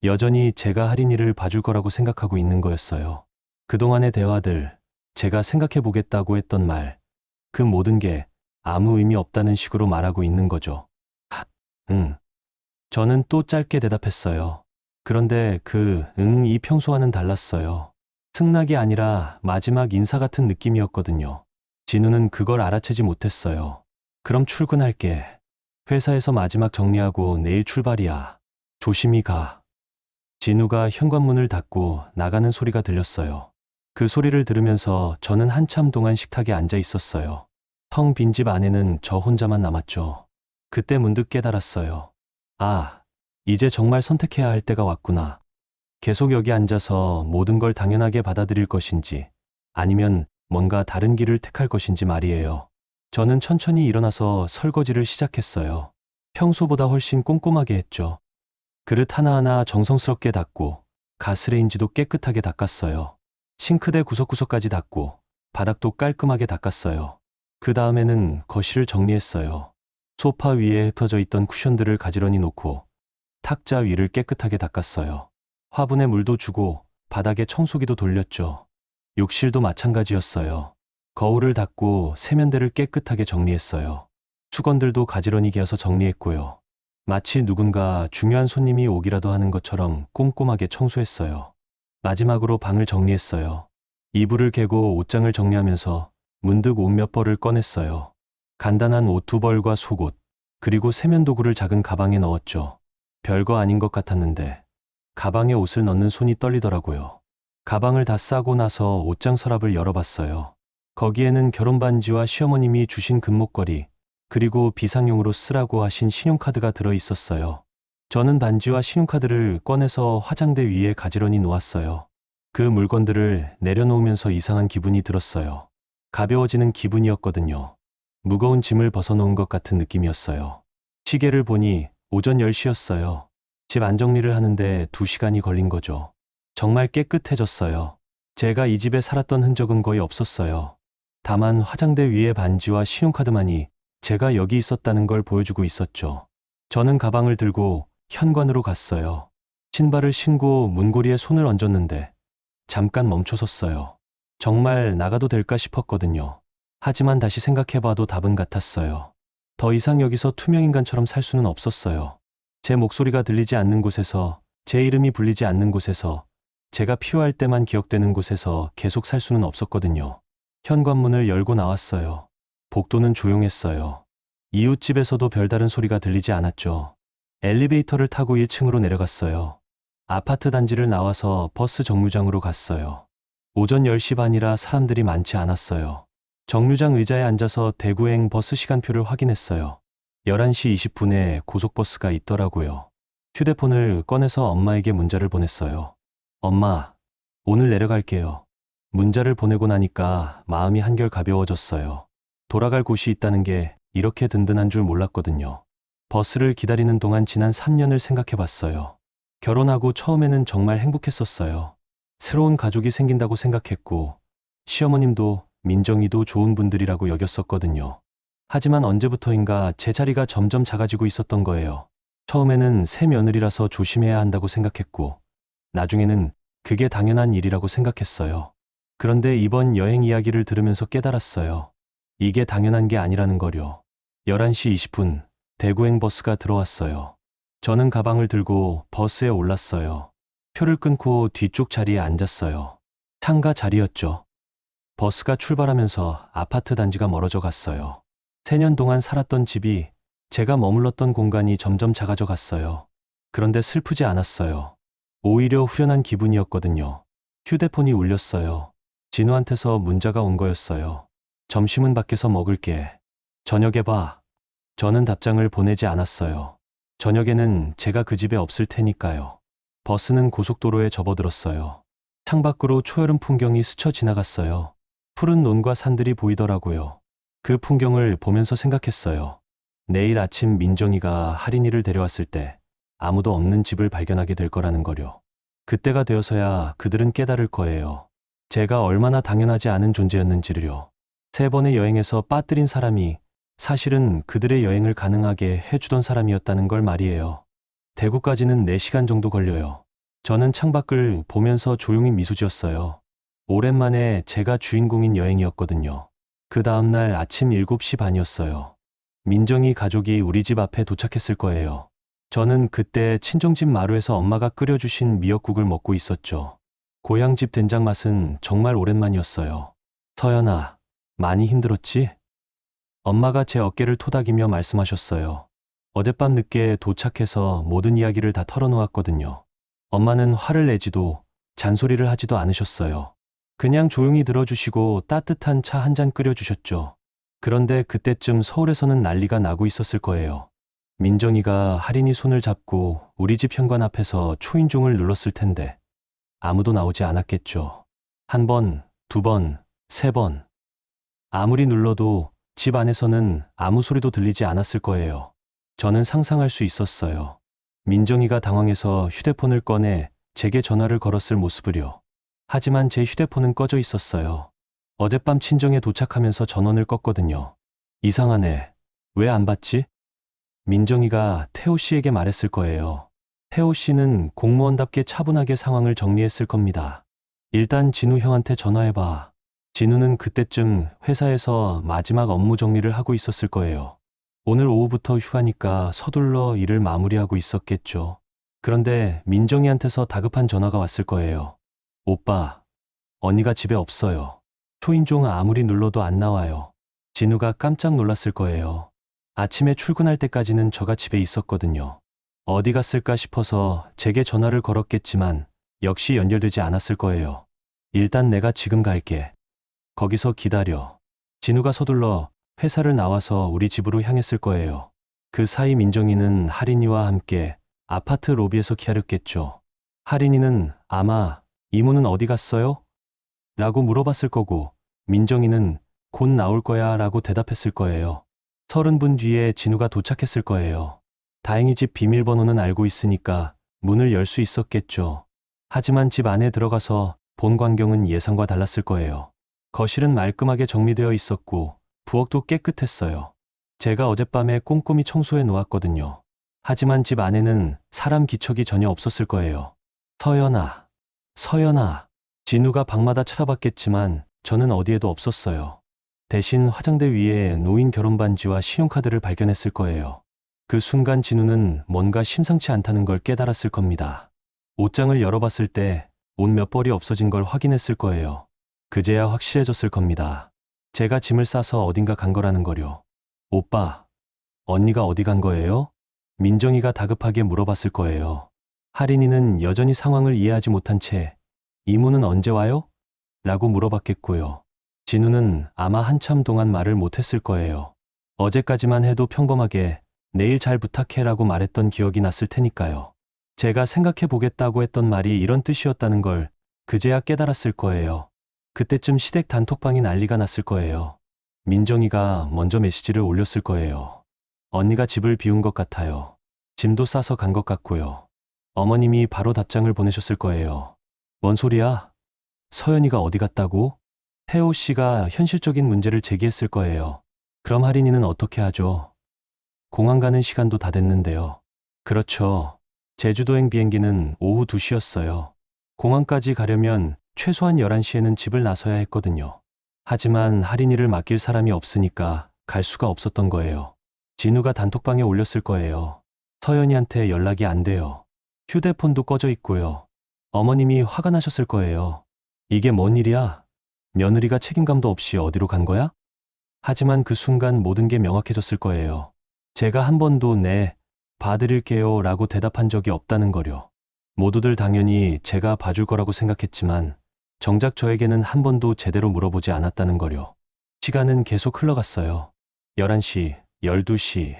여전히 제가 할인이를 봐줄 거라고 생각하고 있는 거였어요. 그동안의 대화들, 제가 생각해 보겠다고 했던 말, 그 모든 게 아무 의미 없다는 식으로 말하고 있는 거죠. 응. 저는 또 짧게 대답했어요. 그런데 이 평소와는 달랐어요. 승낙이 아니라 마지막 인사 같은 느낌이었거든요. 진우는 그걸 알아채지 못했어요. 그럼 출근할게. 회사에서 마지막 정리하고 내일 출발이야. 조심히 가. 진우가 현관문을 닫고 나가는 소리가 들렸어요. 그 소리를 들으면서 저는 한참 동안 식탁에 앉아 있었어요. 텅 빈 집 안에는 저 혼자만 남았죠. 그때 문득 깨달았어요. 아, 이제 정말 선택해야 할 때가 왔구나. 계속 여기 앉아서 모든 걸 당연하게 받아들일 것인지, 아니면 뭔가 다른 길을 택할 것인지 말이에요. 저는 천천히 일어나서 설거지를 시작했어요. 평소보다 훨씬 꼼꼼하게 했죠. 그릇 하나하나 정성스럽게 닦고, 가스레인지도 깨끗하게 닦았어요. 싱크대 구석구석까지 닦고, 바닥도 깔끔하게 닦았어요. 그 다음에는 거실을 정리했어요. 소파 위에 흩어져 있던 쿠션들을 가지런히 놓고, 탁자 위를 깨끗하게 닦았어요. 화분에 물도 주고 바닥에 청소기도 돌렸죠. 욕실도 마찬가지였어요. 거울을 닦고 세면대를 깨끗하게 정리했어요. 수건들도 가지런히 개어서 정리했고요. 마치 누군가 중요한 손님이 오기라도 하는 것처럼 꼼꼼하게 청소했어요. 마지막으로 방을 정리했어요. 이불을 개고 옷장을 정리하면서 문득 옷 몇 벌을 꺼냈어요. 간단한 옷 2벌과 속옷, 그리고 세면도구를 작은 가방에 넣었죠. 별거 아닌 것 같았는데 가방에 옷을 넣는 손이 떨리더라고요. 가방을 다 싸고 나서 옷장 서랍을 열어봤어요. 거기에는 결혼반지와 시어머님이 주신 금목걸이, 그리고 비상용으로 쓰라고 하신 신용카드가 들어있었어요. 저는 반지와 신용카드를 꺼내서 화장대 위에 가지런히 놓았어요. 그 물건들을 내려놓으면서 이상한 기분이 들었어요. 가벼워지는 기분이었거든요. 무거운 짐을 벗어놓은 것 같은 느낌이었어요. 시계를 보니 오전 10시였어요. 집 안정리를 하는데 2시간이 걸린 거죠. 정말 깨끗해졌어요. 제가 이 집에 살았던 흔적은 거의 없었어요. 다만 화장대 위에 반지와 신용카드만이 제가 여기 있었다는 걸 보여주고 있었죠. 저는 가방을 들고 현관으로 갔어요. 신발을 신고 문고리에 손을 얹었는데 잠깐 멈춰섰어요. 정말 나가도 될까 싶었거든요. 하지만 다시 생각해봐도 답은 같았어요. 더 이상 여기서 투명인간처럼 살 수는 없었어요. 제 목소리가 들리지 않는 곳에서, 제 이름이 불리지 않는 곳에서, 제가 필요할 때만 기억되는 곳에서 계속 살 수는 없었거든요. 현관문을 열고 나왔어요. 복도는 조용했어요. 이웃집에서도 별다른 소리가 들리지 않았죠. 엘리베이터를 타고 1층으로 내려갔어요. 아파트 단지를 나와서 버스 정류장으로 갔어요. 오전 10시 반이라 사람들이 많지 않았어요. 정류장 의자에 앉아서 대구행 버스 시간표를 확인했어요. 11시 20분에 고속버스가 있더라고요. 휴대폰을 꺼내서 엄마에게 문자를 보냈어요. 엄마, 오늘 내려갈게요. 문자를 보내고 나니까 마음이 한결 가벼워졌어요. 돌아갈 곳이 있다는 게 이렇게 든든한 줄 몰랐거든요. 버스를 기다리는 동안 지난 3년을 생각해 봤어요. 결혼하고 처음에는 정말 행복했었어요. 새로운 가족이 생긴다고 생각했고, 시어머님도 민정이도 좋은 분들이라고 여겼었거든요. 하지만 언제부터인가 제 자리가 점점 작아지고 있었던 거예요. 처음에는 새 며느리라서 조심해야 한다고 생각했고, 나중에는 그게 당연한 일이라고 생각했어요. 그런데 이번 여행 이야기를 들으면서 깨달았어요. 이게 당연한 게 아니라는 거요. 11시 20분, 대구행 버스가 들어왔어요. 저는 가방을 들고 버스에 올랐어요. 표를 끊고 뒤쪽 자리에 앉았어요. 창가 자리였죠. 버스가 출발하면서 아파트 단지가 멀어져 갔어요. 3년 동안 살았던 집이, 제가 머물렀던 공간이 점점 작아져 갔어요. 그런데 슬프지 않았어요. 오히려 후련한 기분이었거든요. 휴대폰이 울렸어요. 진우한테서 문자가 온 거였어요. 점심은 밖에서 먹을게. 저녁에 봐. 저는 답장을 보내지 않았어요. 저녁에는 제가 그 집에 없을 테니까요. 버스는 고속도로에 접어들었어요. 창밖으로 초여름 풍경이 스쳐 지나갔어요. 푸른 논과 산들이 보이더라고요. 그 풍경을 보면서 생각했어요. 내일 아침 민정이가 할인이를 데려왔을 때 아무도 없는 집을 발견하게 될 거라는 거요. 그때가 되어서야 그들은 깨달을 거예요. 제가 얼마나 당연하지 않은 존재였는지를요. 3번의 여행에서 빠뜨린 사람이 사실은 그들의 여행을 가능하게 해주던 사람이었다는 걸 말이에요. 대구까지는 4시간 정도 걸려요. 저는 창밖을 보면서 조용히 미소 지었어요. 오랜만에 제가 주인공인 여행이었거든요. 그 다음날 아침 7시 반이었어요. 민정이 가족이 우리 집 앞에 도착했을 거예요. 저는 그때 친정집 마루에서 엄마가 끓여주신 미역국을 먹고 있었죠. 고향집 된장 맛은 정말 오랜만이었어요. 서연아, 많이 힘들었지? 엄마가 제 어깨를 토닥이며 말씀하셨어요. 어젯밤 늦게 도착해서 모든 이야기를 다 털어놓았거든요. 엄마는 화를 내지도 잔소리를 하지도 않으셨어요. 그냥 조용히 들어주시고 따뜻한 차 한 잔 끓여주셨죠. 그런데 그때쯤 서울에서는 난리가 나고 있었을 거예요. 민정이가 할인이 손을 잡고 우리 집 현관 앞에서 초인종을 눌렀을 텐데 아무도 나오지 않았겠죠. 1번, 2번, 3번. 아무리 눌러도 집 안에서는 아무 소리도 들리지 않았을 거예요. 저는 상상할 수 있었어요. 민정이가 당황해서 휴대폰을 꺼내 제게 전화를 걸었을 모습을요. 하지만 제 휴대폰은 꺼져 있었어요. 어젯밤 친정에 도착하면서 전원을 껐거든요. 이상하네. 왜 안 받지? 민정이가 태호 씨에게 말했을 거예요. 태호 씨는 공무원답게 차분하게 상황을 정리했을 겁니다. 일단 진우 형한테 전화해봐. 진우는 그때쯤 회사에서 마지막 업무 정리를 하고 있었을 거예요. 오늘 오후부터 휴가니까 서둘러 일을 마무리하고 있었겠죠. 그런데 민정이한테서 다급한 전화가 왔을 거예요. 오빠, 언니가 집에 없어요. 초인종 아무리 눌러도 안 나와요. 진우가 깜짝 놀랐을 거예요. 아침에 출근할 때까지는 저가 집에 있었거든요. 어디 갔을까 싶어서 제게 전화를 걸었겠지만 역시 연결되지 않았을 거예요. 일단 내가 지금 갈게. 거기서 기다려. 진우가 서둘러 회사를 나와서 우리 집으로 향했을 거예요. 그 사이 민정이는 할인이와 함께 아파트 로비에서 기다렸겠죠. 할인이는 아마 이모는 어디 갔어요? 라고 물어봤을 거고, 민정이는 곧 나올 거야 라고 대답했을 거예요. 30분 뒤에 진우가 도착했을 거예요. 다행히 집 비밀번호는 알고 있으니까 문을 열 수 있었겠죠. 하지만 집 안에 들어가서 본 광경은 예상과 달랐을 거예요. 거실은 말끔하게 정리되어 있었고 부엌도 깨끗했어요. 제가 어젯밤에 꼼꼼히 청소해 놓았거든요. 하지만 집 안에는 사람 기척이 전혀 없었을 거예요. 서연아, 서연아. 진우가 방마다 찾아봤겠지만 저는 어디에도 없었어요. 대신 화장대 위에 노인 결혼 반지와 신용카드를 발견했을 거예요. 그 순간 진우는 뭔가 심상치 않다는 걸 깨달았을 겁니다. 옷장을 열어봤을 때 옷 몇 벌이 없어진 걸 확인했을 거예요. 그제야 확실해졌을 겁니다. 제가 짐을 싸서 어딘가 간 거라는 거요. 오빠, 언니가 어디 간 거예요? 민정이가 다급하게 물어봤을 거예요. 할인이는 여전히 상황을 이해하지 못한 채 이모는 언제 와요? 라고 물어봤겠고요. 진우는 아마 한참 동안 말을 못했을 거예요. 어제까지만 해도 평범하게 내일 잘 부탁해라고 말했던 기억이 났을 테니까요. 제가 생각해 보겠다고 했던 말이 이런 뜻이었다는 걸 그제야 깨달았을 거예요. 그때쯤 시댁 단톡방이 난리가 났을 거예요. 민정이가 먼저 메시지를 올렸을 거예요. 언니가 집을 비운 것 같아요. 짐도 싸서 간 것 같고요. 어머님이 바로 답장을 보내셨을 거예요. 뭔 소리야? 서연이가 어디 갔다고? 태호 씨가 현실적인 문제를 제기했을 거예요. 그럼 할인이는 어떻게 하죠? 공항 가는 시간도 다 됐는데요. 그렇죠. 제주도행 비행기는 오후 2시였어요. 공항까지 가려면 최소한 11시에는 집을 나서야 했거든요. 하지만 할인이를 맡길 사람이 없으니까 갈 수가 없었던 거예요. 진우가 단톡방에 올렸을 거예요. 서연이한테 연락이 안 돼요. 휴대폰도 꺼져 있고요. 어머님이 화가 나셨을 거예요. 이게 뭔 일이야? 며느리가 책임감도 없이 어디로 간 거야? 하지만 그 순간 모든 게 명확해졌을 거예요. 제가 한 번도 네, 봐드릴게요 라고 대답한 적이 없다는 거요. 모두들 당연히 제가 봐줄 거라고 생각했지만 정작 저에게는 한 번도 제대로 물어보지 않았다는 거요. 시간은 계속 흘러갔어요. 11시, 12시.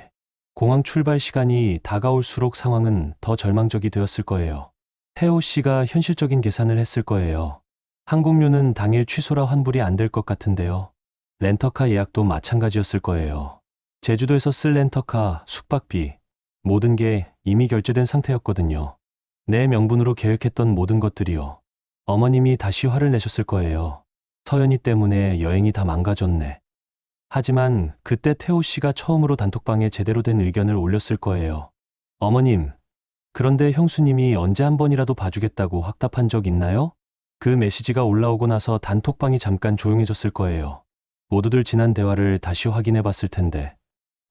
공항 출발 시간이 다가올수록 상황은 더 절망적이 되었을 거예요. 태호 씨가 현실적인 계산을 했을 거예요. 항공료는 당일 취소라 환불이 안 될 것 같은데요. 렌터카 예약도 마찬가지였을 거예요. 제주도에서 쓸 렌터카, 숙박비, 모든 게 이미 결제된 상태였거든요. 내 명분으로 계획했던 모든 것들이요. 어머님이 다시 화를 내셨을 거예요. 서연이 때문에 여행이 다 망가졌네. 하지만 그때 태호 씨가 처음으로 단톡방에 제대로 된 의견을 올렸을 거예요. 어머님, 그런데 형수님이 언제 한 번이라도 봐주겠다고 확답한 적 있나요? 그 메시지가 올라오고 나서 단톡방이 잠깐 조용해졌을 거예요. 모두들 지난 대화를 다시 확인해 봤을 텐데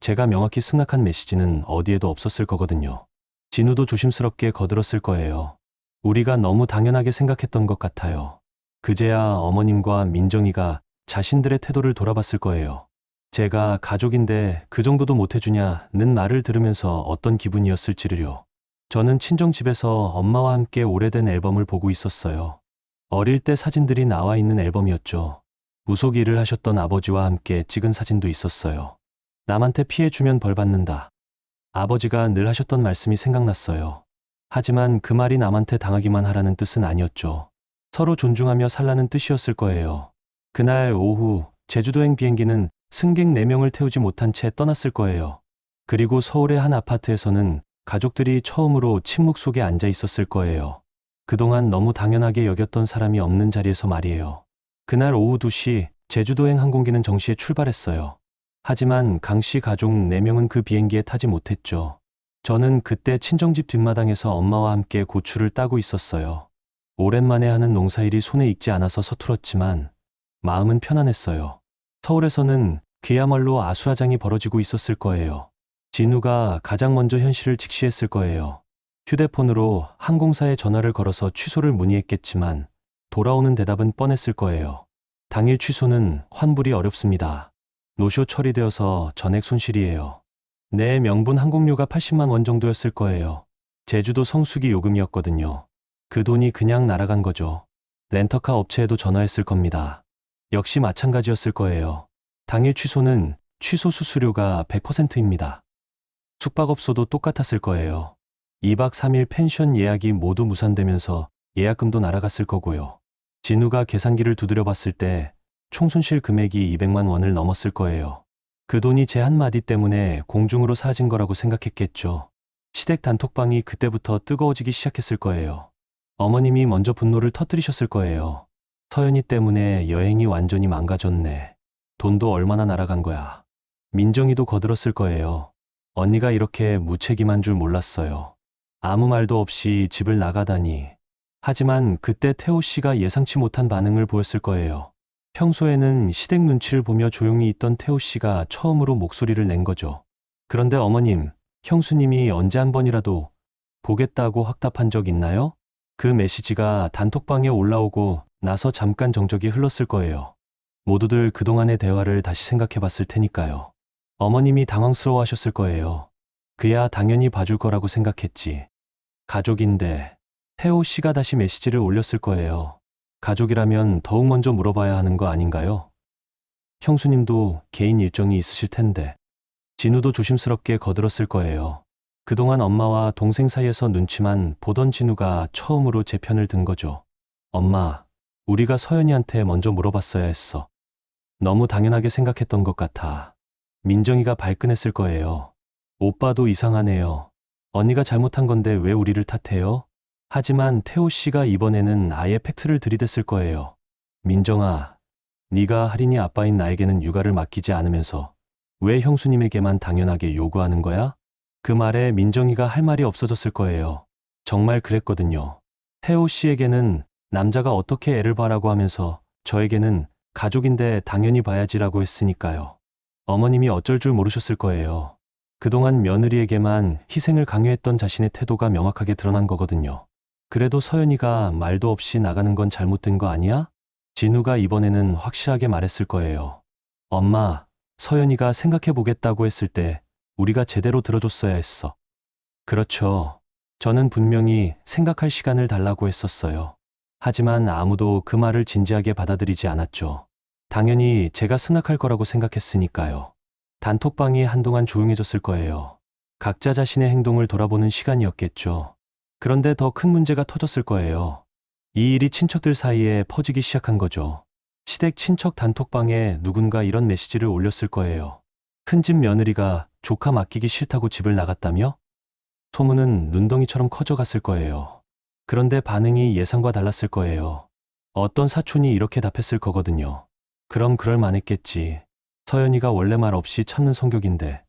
제가 명확히 승낙한 메시지는 어디에도 없었을 거거든요. 진우도 조심스럽게 거들었을 거예요. 우리가 너무 당연하게 생각했던 것 같아요. 그제야 어머님과 민정이가 자신들의 태도를 돌아봤을 거예요. 제가 가족인데 그 정도도 못해주냐는 말을 들으면서 어떤 기분이었을지를요. 저는 친정집에서 엄마와 함께 오래된 앨범을 보고 있었어요. 어릴 때 사진들이 나와 있는 앨범이었죠. 무속 일을 하셨던 아버지와 함께 찍은 사진도 있었어요. 남한테 피해 주면 벌 받는다. 아버지가 늘 하셨던 말씀이 생각났어요. 하지만 그 말이 남한테 당하기만 하라는 뜻은 아니었죠. 서로 존중하며 살라는 뜻이었을 거예요. 그날 오후 제주도행 비행기는 승객 4명을 태우지 못한 채 떠났을 거예요. 그리고 서울의 한 아파트에서는 가족들이 처음으로 침묵 속에 앉아 있었을 거예요. 그동안 너무 당연하게 여겼던 사람이 없는 자리에서 말이에요. 그날 오후 2시 제주도행 항공기는 정시에 출발했어요. 하지만 강 씨 가족 4명은 그 비행기에 타지 못했죠. 저는 그때 친정집 뒷마당에서 엄마와 함께 고추를 따고 있었어요. 오랜만에 하는 농사일이 손에 익지 않아서 서툴었지만 마음은 편안했어요. 서울에서는 그야말로 아수라장이 벌어지고 있었을 거예요. 진우가 가장 먼저 현실을 직시했을 거예요. 휴대폰으로 항공사에 전화를 걸어서 취소를 문의했겠지만 돌아오는 대답은 뻔했을 거예요. 당일 취소는 환불이 어렵습니다. 노쇼 처리되어서 전액 손실이에요. 내 명분 항공료가 80만 원 정도였을 거예요. 제주도 성수기 요금이었거든요. 그 돈이 그냥 날아간 거죠. 렌터카 업체에도 전화했을 겁니다. 역시 마찬가지였을 거예요. 당일 취소는 취소 수수료가 100%입니다. 숙박업소도 똑같았을 거예요. 2박 3일 펜션 예약이 모두 무산되면서 예약금도 날아갔을 거고요. 진우가 계산기를 두드려 봤을 때 총 손실 금액이 200만 원을 넘었을 거예요. 그 돈이 제 한마디 때문에 공중으로 사라진 거라고 생각했겠죠. 시댁 단톡방이 그때부터 뜨거워지기 시작했을 거예요. 어머님이 먼저 분노를 터뜨리셨을 거예요. 서연이 때문에 여행이 완전히 망가졌네. 돈도 얼마나 날아간 거야. 민정이도 거들었을 거예요. 언니가 이렇게 무책임한 줄 몰랐어요. 아무 말도 없이 집을 나가다니. 하지만 그때 태호 씨가 예상치 못한 반응을 보였을 거예요. 평소에는 시댁 눈치를 보며 조용히 있던 태호 씨가 처음으로 목소리를 낸 거죠. 그런데 어머님, 형수님이 언제 한 번이라도 보겠다고 확답한 적 있나요? 그 메시지가 단톡방에 올라오고 나서 잠깐 정적이 흘렀을 거예요. 모두들 그동안의 대화를 다시 생각해 봤을 테니까요. 어머님이 당황스러워하셨을 거예요. 그야 당연히 봐줄 거라고 생각했지. 가족인데 태호 씨가 다시 메시지를 올렸을 거예요. 가족이라면 더욱 먼저 물어봐야 하는 거 아닌가요? 형수님도 개인 일정이 있으실 텐데. 진우도 조심스럽게 거들었을 거예요. 그동안 엄마와 동생 사이에서 눈치만 보던 진우가 처음으로 제 편을 든 거죠. 엄마, 우리가 서연이한테 먼저 물어봤어야 했어. 너무 당연하게 생각했던 것 같아. 민정이가 발끈했을 거예요. 오빠도 이상하네요. 언니가 잘못한 건데 왜 우리를 탓해요? 하지만 태호 씨가 이번에는 아예 팩트를 들이댔을 거예요. 민정아, 네가 할인이 아빠인 나에게는 육아를 맡기지 않으면서 왜 형수님에게만 당연하게 요구하는 거야? 그 말에 민정이가 할 말이 없어졌을 거예요. 정말 그랬거든요. 태호 씨에게는 남자가 어떻게 애를 봐라고 하면서 저에게는 가족인데 당연히 봐야지라고 했으니까요. 어머님이 어쩔 줄 모르셨을 거예요. 그동안 며느리에게만 희생을 강요했던 자신의 태도가 명확하게 드러난 거거든요. 그래도 서연이가 말도 없이 나가는 건 잘못된 거 아니야? 진우가 이번에는 확실하게 말했을 거예요. 엄마, 서연이가 생각해 보겠다고 했을 때 우리가 제대로 들어줬어야 했어. 그렇죠. 저는 분명히 생각할 시간을 달라고 했었어요. 하지만 아무도 그 말을 진지하게 받아들이지 않았죠. 당연히 제가 승낙할 거라고 생각했으니까요. 단톡방이 한동안 조용해졌을 거예요. 각자 자신의 행동을 돌아보는 시간이었겠죠. 그런데 더 큰 문제가 터졌을 거예요. 이 일이 친척들 사이에 퍼지기 시작한 거죠. 시댁 친척 단톡방에 누군가 이런 메시지를 올렸을 거예요. 큰집 며느리가 조카 맡기기 싫다고 집을 나갔다며? 소문은 눈덩이처럼 커져갔을 거예요. 그런데 반응이 예상과 달랐을 거예요. 어떤 사촌이 이렇게 답했을 거거든요. 그럼 그럴 만했겠지. 서연이가 원래 말 없이 참는 성격인데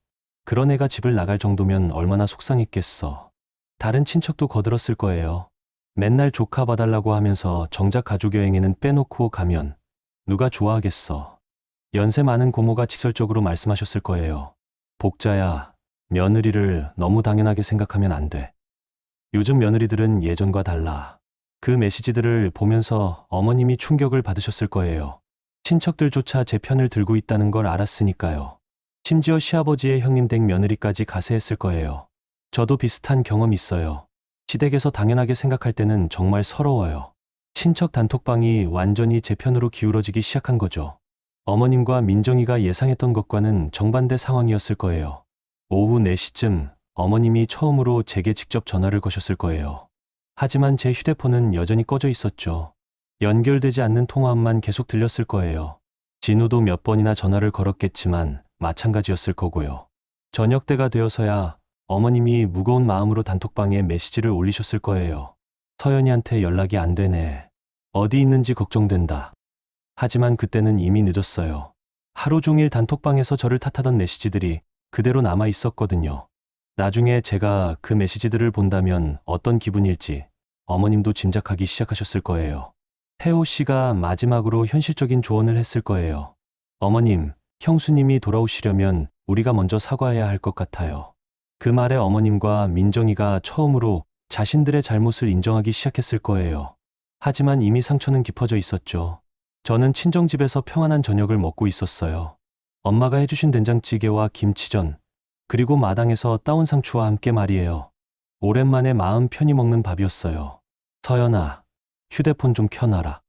그런 애가 집을 나갈 정도면 얼마나 속상했겠어. 다른 친척도 거들었을 거예요. 맨날 조카 봐달라고 하면서 정작 가족여행에는 빼놓고 가면 누가 좋아하겠어. 연세 많은 고모가 직설적으로 말씀하셨을 거예요. 복자야, 며느리를 너무 당연하게 생각하면 안 돼. 요즘 며느리들은 예전과 달라. 그 메시지들을 보면서 어머님이 충격을 받으셨을 거예요. 친척들조차 제 편을 들고 있다는 걸 알았으니까요. 심지어 시아버지의 형님 댁 며느리까지 가세했을 거예요. 저도 비슷한 경험이 있어요. 시댁에서 당연하게 생각할 때는 정말 서러워요. 친척 단톡방이 완전히 제 편으로 기울어지기 시작한 거죠. 어머님과 민정이가 예상했던 것과는 정반대 상황이었을 거예요. 오후 4시쯤 어머님이 처음으로 제게 직접 전화를 거셨을 거예요. 하지만 제 휴대폰은 여전히 꺼져 있었죠. 연결되지 않는 통화음만 계속 들렸을 거예요. 진우도 몇 번이나 전화를 걸었겠지만 마찬가지였을 거고요. 저녁 때가 되어서야 어머님이 무거운 마음으로 단톡방에 메시지를 올리셨을 거예요. 서연이한테 연락이 안 되네. 어디 있는지 걱정된다. 하지만 그때는 이미 늦었어요. 하루 종일 단톡방에서 저를 탓하던 메시지들이 그대로 남아 있었거든요. 나중에 제가 그 메시지들을 본다면 어떤 기분일지 어머님도 짐작하기 시작하셨을 거예요. 태호 씨가 마지막으로 현실적인 조언을 했을 거예요. 어머님, 형수님이 돌아오시려면 우리가 먼저 사과해야 할 것 같아요. 그 말에 어머님과 민정이가 처음으로 자신들의 잘못을 인정하기 시작했을 거예요. 하지만 이미 상처는 깊어져 있었죠. 저는 친정집에서 평안한 저녁을 먹고 있었어요. 엄마가 해주신 된장찌개와 김치전, 그리고 마당에서 따온 상추와 함께 말이에요. 오랜만에 마음 편히 먹는 밥이었어요. 서연아, 휴대폰 좀 켜놔라.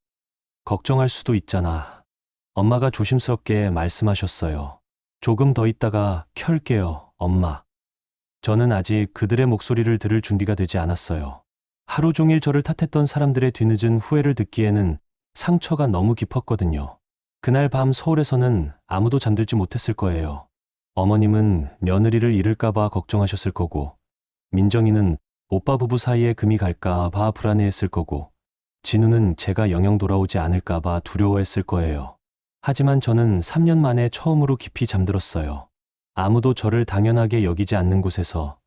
걱정할 수도 있잖아. 엄마가 조심스럽게 말씀하셨어요. 조금 더 있다가 켤게요, 엄마. 저는 아직 그들의 목소리를 들을 준비가 되지 않았어요. 하루 종일 저를 탓했던 사람들의 뒤늦은 후회를 듣기에는 상처가 너무 깊었거든요. 그날 밤 서울에서는 아무도 잠들지 못했을 거예요. 어머님은 며느리를 잃을까봐 걱정하셨을 거고, 민정이는 오빠 부부 사이에 금이 갈까봐 불안해했을 거고, 진우는 제가 영영 돌아오지 않을까봐 두려워했을 거예요. 하지만 저는 3년 만에 처음으로 깊이 잠들었어요. 아무도 저를 당연하게 여기지 않는 곳에서,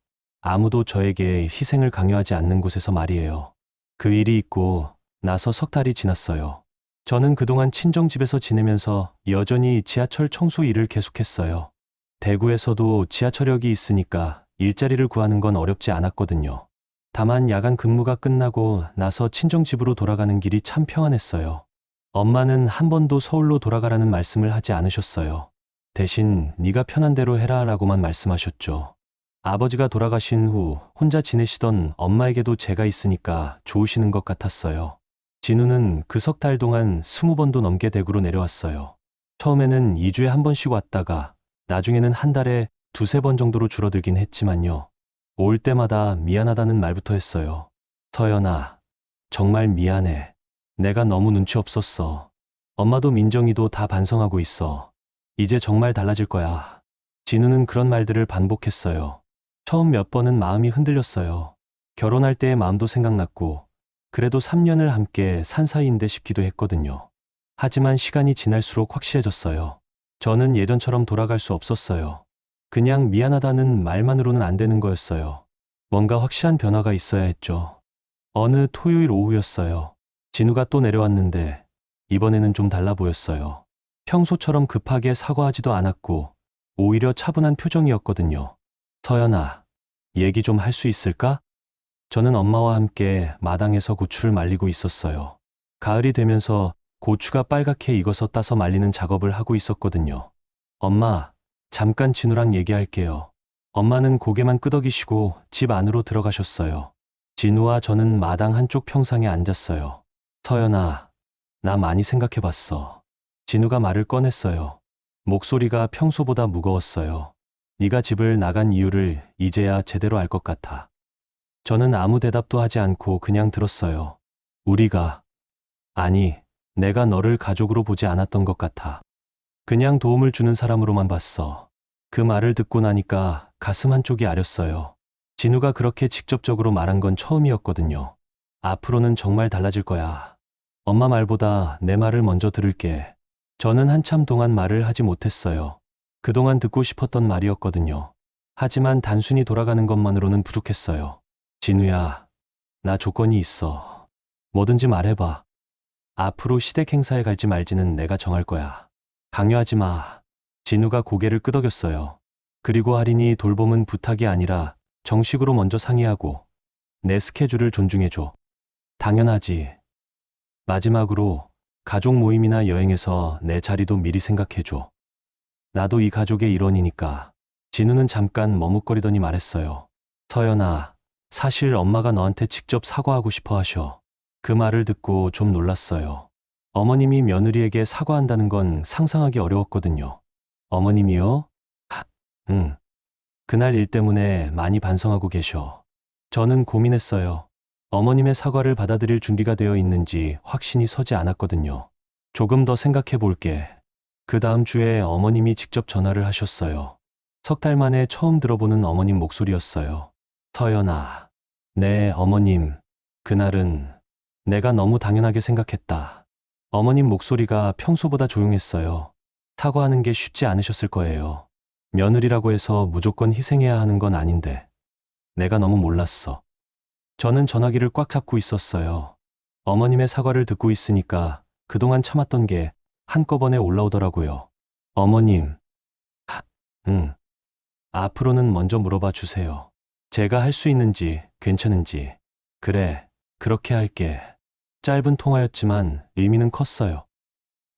아무도 저에게 희생을 강요하지 않는 곳에서 말이에요. 그 일이 있고 나서 석 달이 지났어요. 저는 그동안 친정집에서 지내면서 여전히 지하철 청소 일을 계속했어요. 대구에서도 지하철역이 있으니까 일자리를 구하는 건 어렵지 않았거든요. 다만 야간 근무가 끝나고 나서 친정집으로 돌아가는 길이 참 평안했어요. 엄마는 한 번도 서울로 돌아가라는 말씀을 하지 않으셨어요. 대신 네가 편한 대로 해라라고만 말씀하셨죠. 아버지가 돌아가신 후 혼자 지내시던 엄마에게도 제가 있으니까 좋으시는 것 같았어요. 진우는 그 석 달 동안 20번도 넘게 대구로 내려왔어요. 처음에는 2주에 한 번씩 왔다가 나중에는 한 달에 두세 번 정도로 줄어들긴 했지만요. 올 때마다 미안하다는 말부터 했어요. 서연아, 정말 미안해. 내가 너무 눈치 없었어. 엄마도 민정이도 다 반성하고 있어. 이제 정말 달라질 거야. 진우는 그런 말들을 반복했어요. 처음 몇 번은 마음이 흔들렸어요. 결혼할 때의 마음도 생각났고, 그래도 3년을 함께 산 사이인데 싶기도 했거든요. 하지만 시간이 지날수록 확실해졌어요. 저는 예전처럼 돌아갈 수 없었어요. 그냥 미안하다는 말만으로는 안 되는 거였어요. 뭔가 확실한 변화가 있어야 했죠. 어느 토요일 오후였어요. 진우가 또 내려왔는데 이번에는 좀 달라 보였어요. 평소처럼 급하게 사과하지도 않았고 오히려 차분한 표정이었거든요. 서연아, 얘기 좀 할 수 있을까? 저는 엄마와 함께 마당에서 고추를 말리고 있었어요. 가을이 되면서 고추가 빨갛게 익어서 따서 말리는 작업을 하고 있었거든요. 엄마, 잠깐 진우랑 얘기할게요. 엄마는 고개만 끄덕이시고 집 안으로 들어가셨어요. 진우와 저는 마당 한쪽 평상에 앉았어요. 서연아, 나 많이 생각해봤어. 진우가 말을 꺼냈어요. 목소리가 평소보다 무거웠어요. 네가 집을 나간 이유를 이제야 제대로 알 것 같아. 저는 아무 대답도 하지 않고 그냥 들었어요. 아니, 내가 너를 가족으로 보지 않았던 것 같아. 그냥 도움을 주는 사람으로만 봤어. 그 말을 듣고 나니까 가슴 한쪽이 아렸어요. 진우가 그렇게 직접적으로 말한 건 처음이었거든요. 앞으로는 정말 달라질 거야. 엄마 말보다 내 말을 먼저 들을게. 저는 한참 동안 말을 하지 못했어요. 그동안 듣고 싶었던 말이었거든요. 하지만 단순히 돌아가는 것만으로는 부족했어요. 진우야, 나 조건이 있어. 뭐든지 말해봐. 앞으로 시댁 행사에 갈지 말지는 내가 정할 거야. 강요하지 마. 진우가 고개를 끄덕였어요. 그리고 할인이 돌봄은 부탁이 아니라 정식으로 먼저 상의하고 내 스케줄을 존중해줘. 당연하지. 마지막으로 가족 모임이나 여행에서 내 자리도 미리 생각해줘. 나도 이 가족의 일원이니까. 진우는 잠깐 머뭇거리더니 말했어요. 서연아, 사실 엄마가 너한테 직접 사과하고 싶어 하셔. 그 말을 듣고 좀 놀랐어요. 어머님이 며느리에게 사과한다는 건 상상하기 어려웠거든요. 어머님이요? 응. 그날 일 때문에 많이 반성하고 계셔. 저는 고민했어요. 어머님의 사과를 받아들일 준비가 되어 있는지 확신이 서지 않았거든요. 조금 더 생각해 볼게. 그 다음 주에 어머님이 직접 전화를 하셨어요. 석 달 만에 처음 들어보는 어머님 목소리였어요. 서연아, 네, 어머님. 그날은 내가 너무 당연하게 생각했다. 어머님 목소리가 평소보다 조용했어요. 사과하는 게 쉽지 않으셨을 거예요. 며느리라고 해서 무조건 희생해야 하는 건 아닌데. 내가 너무 몰랐어. 저는 전화기를 꽉 잡고 있었어요. 어머님의 사과를 듣고 있으니까 그동안 참았던 게 한꺼번에 올라오더라고요. 어머님. 응. 앞으로는 먼저 물어봐 주세요. 제가 할 수 있는지, 괜찮은지. 그래, 그렇게 할게. 짧은 통화였지만 의미는 컸어요.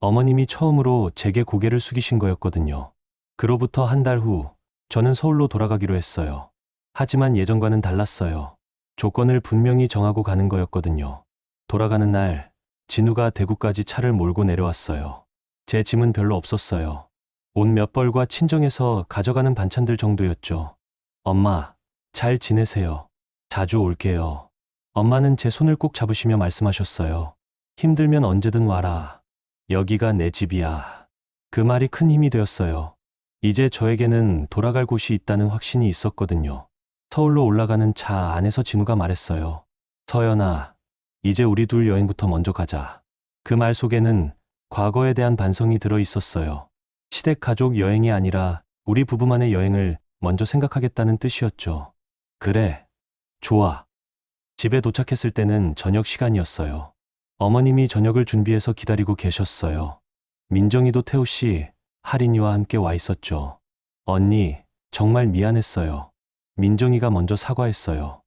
어머님이 처음으로 제게 고개를 숙이신 거였거든요. 그로부터 한 달 후, 저는 서울로 돌아가기로 했어요. 하지만 예전과는 달랐어요. 조건을 분명히 정하고 가는 거였거든요. 돌아가는 날, 진우가 대구까지 차를 몰고 내려왔어요. 제 짐은 별로 없었어요. 옷 몇 벌과 친정에서 가져가는 반찬들 정도였죠. 엄마, 잘 지내세요. 자주 올게요. 엄마는 제 손을 꼭 잡으시며 말씀하셨어요. 힘들면 언제든 와라. 여기가 내 집이야. 그 말이 큰 힘이 되었어요. 이제 저에게는 돌아갈 곳이 있다는 확신이 있었거든요. 서울로 올라가는 차 안에서 진우가 말했어요. 서연아, 이제 우리 둘 여행부터 먼저 가자. 그 말 속에는 과거에 대한 반성이 들어 있었어요. 시댁 가족 여행이 아니라 우리 부부만의 여행을 먼저 생각하겠다는 뜻이었죠. 그래, 좋아. 집에 도착했을 때는 저녁 시간이었어요. 어머님이 저녁을 준비해서 기다리고 계셨어요. 민정이도 태우 씨, 할인이와 함께 와 있었죠. 언니, 정말 미안했어요. 민정이가 먼저 사과했어요.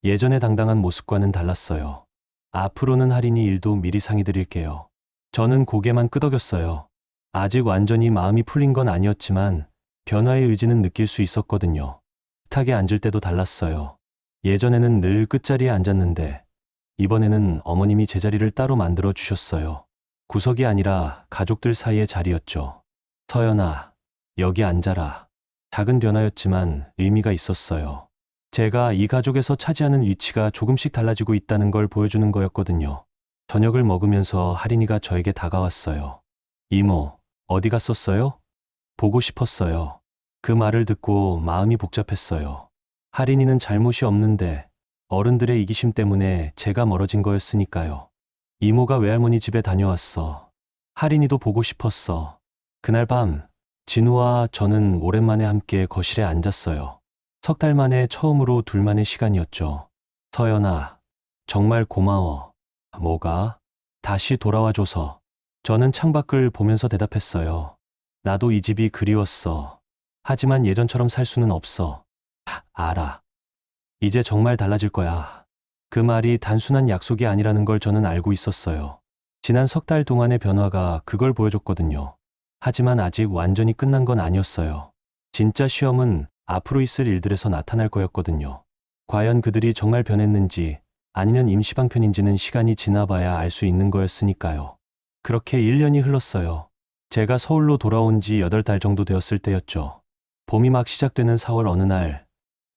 예전의 당당한 모습과는 달랐어요. 앞으로는 할인이 일도 미리 상의드릴게요. 저는 고개만 끄덕였어요. 아직 완전히 마음이 풀린 건 아니었지만 변화의 의지는 느낄 수 있었거든요. 식탁에 앉을 때도 달랐어요. 예전에는 늘 끝자리에 앉았는데 이번에는 어머님이 제 자리를 따로 만들어 주셨어요. 구석이 아니라 가족들 사이의 자리였죠. 서연아, 여기 앉아라. 작은 변화였지만 의미가 있었어요. 제가 이 가족에서 차지하는 위치가 조금씩 달라지고 있다는 걸 보여주는 거였거든요. 저녁을 먹으면서 할인이가 저에게 다가왔어요. 이모, 어디 갔었어요? 보고 싶었어요. 그 말을 듣고 마음이 복잡했어요. 할인이는 잘못이 없는데 어른들의 이기심 때문에 제가 멀어진 거였으니까요. 이모가 외할머니 집에 다녀왔어. 할인이도 보고 싶었어. 그날 밤 진우와 저는 오랜만에 함께 거실에 앉았어요. 석 달 만에 처음으로 둘만의 시간이었죠. 서연아, 정말 고마워. 뭐가? 다시 돌아와줘서. 저는 창밖을 보면서 대답했어요. 나도 이 집이 그리웠어. 하지만 예전처럼 살 수는 없어. 알아. 이제 정말 달라질 거야. 그 말이 단순한 약속이 아니라는 걸 저는 알고 있었어요. 지난 석 달 동안의 변화가 그걸 보여줬거든요. 하지만 아직 완전히 끝난 건 아니었어요. 진짜 시험은 앞으로 있을 일들에서 나타날 거였거든요. 과연 그들이 정말 변했는지 아니면 임시방편인지는 시간이 지나봐야 알 수 있는 거였으니까요. 그렇게 1년이 흘렀어요. 제가 서울로 돌아온 지 8달 정도 되었을 때였죠. 봄이 막 시작되는 4월 어느 날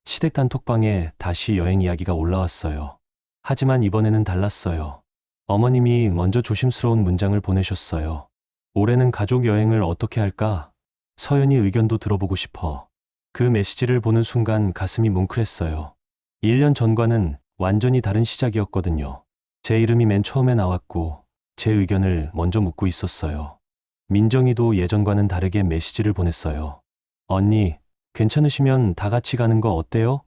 시댁 단톡방에 다시 여행 이야기가 올라왔어요. 하지만 이번에는 달랐어요. 어머님이 먼저 조심스러운 문장을 보내셨어요. 올해는 가족 여행을 어떻게 할까? 서연이 의견도 들어보고 싶어. 그 메시지를 보는 순간 가슴이 뭉클했어요. 1년 전과는 완전히 다른 시작이었거든요. 제 이름이 맨 처음에 나왔고 제 의견을 먼저 묻고 있었어요. 민정이도 예전과는 다르게 메시지를 보냈어요. 언니, 괜찮으시면 다 같이 가는 거 어때요?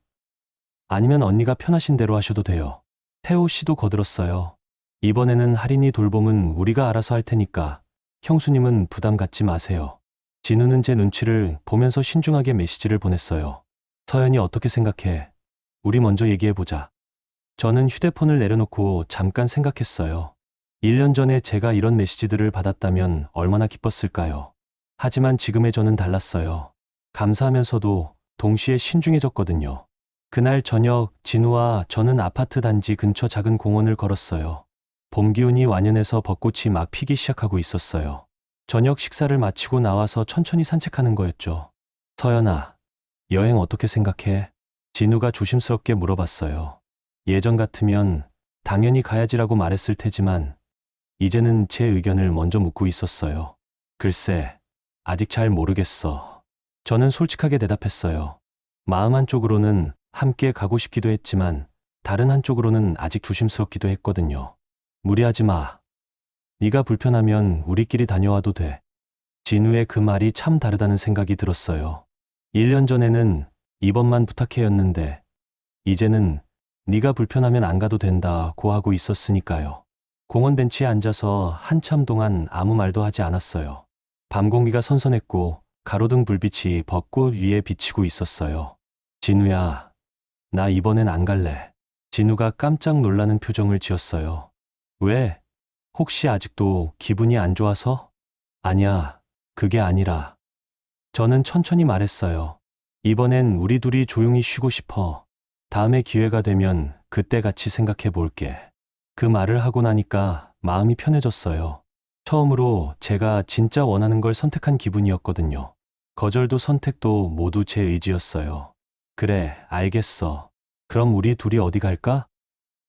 아니면 언니가 편하신 대로 하셔도 돼요. 태호 씨도 거들었어요. 이번에는 할인이 돌봄은 우리가 알아서 할 테니까 형수님은 부담 갖지 마세요. 진우는 제 눈치를 보면서 신중하게 메시지를 보냈어요. 서연이 어떻게 생각해? 우리 먼저 얘기해보자. 저는 휴대폰을 내려놓고 잠깐 생각했어요. 1년 전에 제가 이런 메시지들을 받았다면 얼마나 기뻤을까요? 하지만 지금의 저는 달랐어요. 감사하면서도 동시에 신중해졌거든요. 그날 저녁 진우와 저는 아파트 단지 근처 작은 공원을 걸었어요. 봄 기운이 완연해서 벚꽃이 막 피기 시작하고 있었어요. 저녁 식사를 마치고 나와서 천천히 산책하는 거였죠. 서연아, 여행 어떻게 생각해? 진우가 조심스럽게 물어봤어요. 예전 같으면 당연히 가야지라고 말했을 테지만 이제는 제 의견을 먼저 묻고 있었어요. 글쎄, 아직 잘 모르겠어. 저는 솔직하게 대답했어요. 마음 한쪽으로는 함께 가고 싶기도 했지만 다른 한쪽으로는 아직 조심스럽기도 했거든요. 무리하지 마. 네가 불편하면 우리끼리 다녀와도 돼. 진우의 그 말이 참 다르다는 생각이 들었어요. 1년 전에는 이번만 부탁해였는데 이제는 네가 불편하면 안 가도 된다고 하고 있었으니까요. 공원 벤치에 앉아서 한참 동안 아무 말도 하지 않았어요. 밤 공기가 선선했고 가로등 불빛이 벚꽃 위에 비치고 있었어요. 진우야, 나 이번엔 안 갈래. 진우가 깜짝 놀라는 표정을 지었어요. 왜? 혹시 아직도 기분이 안 좋아서? 아니야, 그게 아니라. 저는 천천히 말했어요. 이번엔 우리 둘이 조용히 쉬고 싶어. 다음에 기회가 되면 그때 같이 생각해 볼게. 그 말을 하고 나니까 마음이 편해졌어요. 처음으로 제가 진짜 원하는 걸 선택한 기분이었거든요. 거절도 선택도 모두 제 의지였어요. 그래, 알겠어. 그럼 우리 둘이 어디 갈까?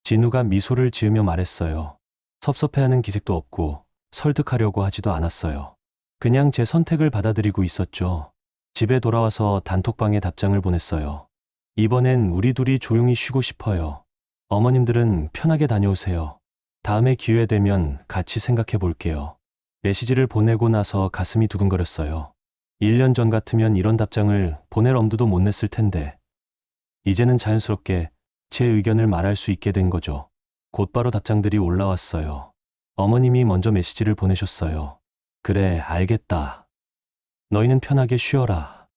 진우가 미소를 지으며 말했어요. 섭섭해하는 기색도 없고 설득하려고 하지도 않았어요. 그냥 제 선택을 받아들이고 있었죠. 집에 돌아와서 단톡방에 답장을 보냈어요. 이번엔 우리 둘이 조용히 쉬고 싶어요. 어머님들은 편하게 다녀오세요. 다음에 기회 되면 같이 생각해 볼게요. 메시지를 보내고 나서 가슴이 두근거렸어요. 1년 전 같으면 이런 답장을 보낼 엄두도 못 냈을 텐데 이제는 자연스럽게 제 의견을 말할 수 있게 된 거죠. 곧바로 답장들이 올라왔어요. 어머님이 먼저 메시지를 보내셨어요. 그래, 알겠다. 너희는 편하게 쉬어라.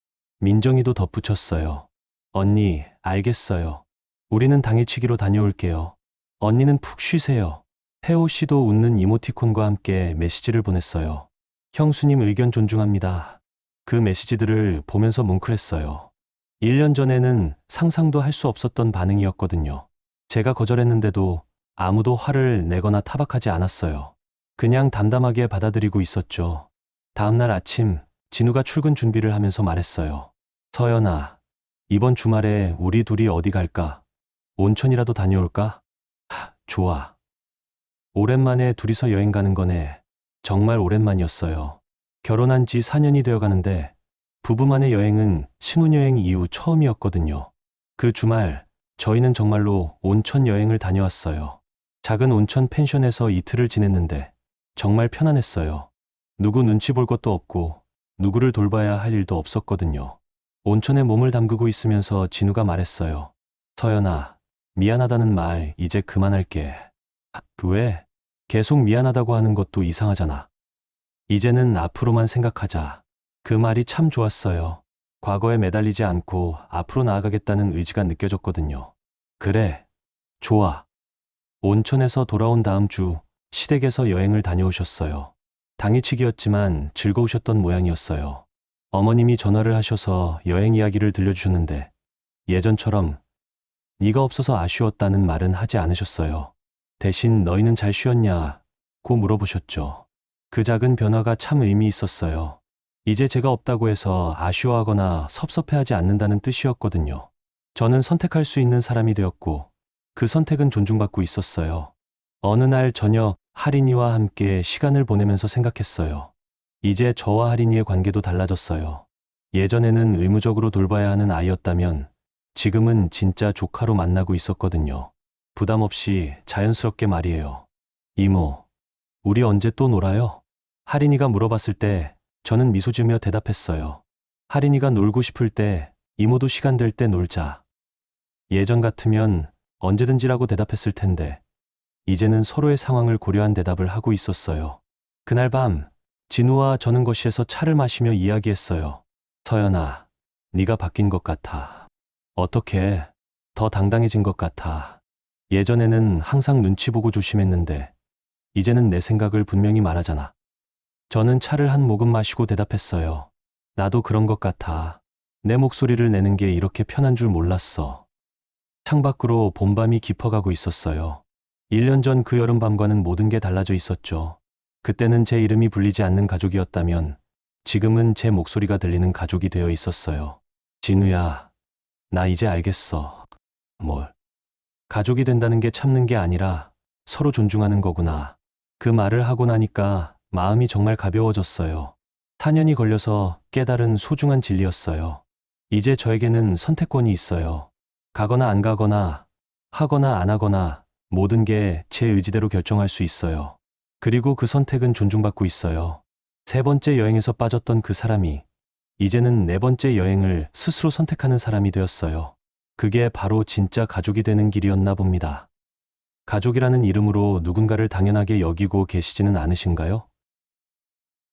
민정이도 덧붙였어요. 언니, 알겠어요. 우리는 당일치기로 다녀올게요. 언니는 푹 쉬세요. 태호 씨도 웃는 이모티콘과 함께 메시지를 보냈어요. 형수님 의견 존중합니다. 그 메시지들을 보면서 뭉클했어요. 1년 전에는 상상도 할 수 없었던 반응이었거든요. 제가 거절했는데도 아무도 화를 내거나 타박하지 않았어요. 그냥 담담하게 받아들이고 있었죠. 다음날 아침, 진우가 출근 준비를 하면서 말했어요. 서연아, 이번 주말에 우리 둘이 어디 갈까? 온천이라도 다녀올까? 좋아. 오랜만에 둘이서 여행 가는 거네. 정말 오랜만이었어요. 결혼한 지 4년이 되어 가는데 부부만의 여행은 신혼여행 이후 처음이었거든요. 그 주말, 저희는 정말로 온천 여행을 다녀왔어요. 작은 온천 펜션에서 이틀을 지냈는데 정말 편안했어요. 누구 눈치 볼 것도 없고 누구를 돌봐야 할 일도 없었거든요. 온천에 몸을 담그고 있으면서 진우가 말했어요. 서연아, 미안하다는 말 이제 그만할게. 왜? 계속 미안하다고 하는 것도 이상하잖아. 이제는 앞으로만 생각하자. 그 말이 참 좋았어요. 과거에 매달리지 않고 앞으로 나아가겠다는 의지가 느껴졌거든요. 그래, 좋아. 온천에서 돌아온 다음 주 시댁에서 여행을 다녀오셨어요. 당일치기였지만 즐거우셨던 모양이었어요. 어머님이 전화를 하셔서 여행 이야기를 들려주셨는데 예전처럼 네가 없어서 아쉬웠다는 말은 하지 않으셨어요. 대신 너희는 잘 쉬었냐고 물어보셨죠. 그 작은 변화가 참 의미 있었어요. 이제 제가 없다고 해서 아쉬워하거나 섭섭해하지 않는다는 뜻이었거든요. 저는 선택할 수 있는 사람이 되었고 그 선택은 존중받고 있었어요. 어느 날 저녁 하린이와 함께 시간을 보내면서 생각했어요. 이제 저와 하린이의 관계도 달라졌어요. 예전에는 의무적으로 돌봐야 하는 아이였다면 지금은 진짜 조카로 만나고 있었거든요. 부담 없이 자연스럽게 말이에요. 이모, 우리 언제 또 놀아요? 하린이가 물어봤을 때 저는 미소 지으며 대답했어요. 하린이가 놀고 싶을 때 이모도 시간 될 때 놀자. 예전 같으면 언제든지라고 대답했을 텐데 이제는 서로의 상황을 고려한 대답을 하고 있었어요. 그날 밤 진우와 저는 거실에서 차를 마시며 이야기했어요. 서연아, 네가 바뀐 것 같아. 어떻게? 더 당당해진 것 같아. 예전에는 항상 눈치 보고 조심했는데 이제는 내 생각을 분명히 말하잖아. 저는 차를 한 모금 마시고 대답했어요. 나도 그런 것 같아. 내 목소리를 내는 게 이렇게 편한 줄 몰랐어. 창밖으로 봄밤이 깊어가고 있었어요. 1년 전 그 여름밤과는 모든 게 달라져 있었죠. 그때는 제 이름이 불리지 않는 가족이었다면 지금은 제 목소리가 들리는 가족이 되어 있었어요. 진우야, 나 이제 알겠어. 뭘? 가족이 된다는 게 참는 게 아니라 서로 존중하는 거구나. 그 말을 하고 나니까 마음이 정말 가벼워졌어요. 4년이 걸려서 깨달은 소중한 진리였어요. 이제 저에게는 선택권이 있어요. 가거나 안 가거나, 하거나 안 하거나 모든 게 제 의지대로 결정할 수 있어요. 그리고 그 선택은 존중받고 있어요. 3번째 여행에서 빠졌던 그 사람이 이제는 4번째 여행을 스스로 선택하는 사람이 되었어요. 그게 바로 진짜 가족이 되는 길이었나 봅니다. 가족이라는 이름으로 누군가를 당연하게 여기고 계시지는 않으신가요?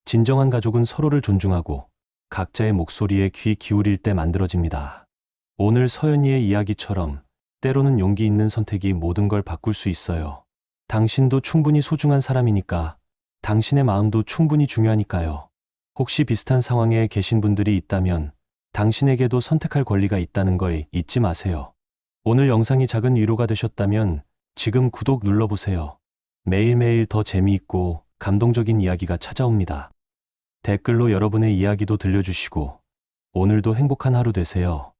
진정한 가족은 서로를 존중하고 각자의 목소리에 귀 기울일 때 만들어집니다. 오늘 서연이의 이야기처럼 때로는 용기 있는 선택이 모든 걸 바꿀 수 있어요. 당신도 충분히 소중한 사람이니까 당신의 마음도 충분히 중요하니까요. 혹시 비슷한 상황에 계신 분들이 있다면 당신에게도 선택할 권리가 있다는 걸 잊지 마세요. 오늘 영상이 작은 위로가 되셨다면 지금 구독 눌러보세요. 매일매일 더 재미있고 감동적인 이야기가 찾아옵니다. 댓글로 여러분의 이야기도 들려주시고 오늘도 행복한 하루 되세요.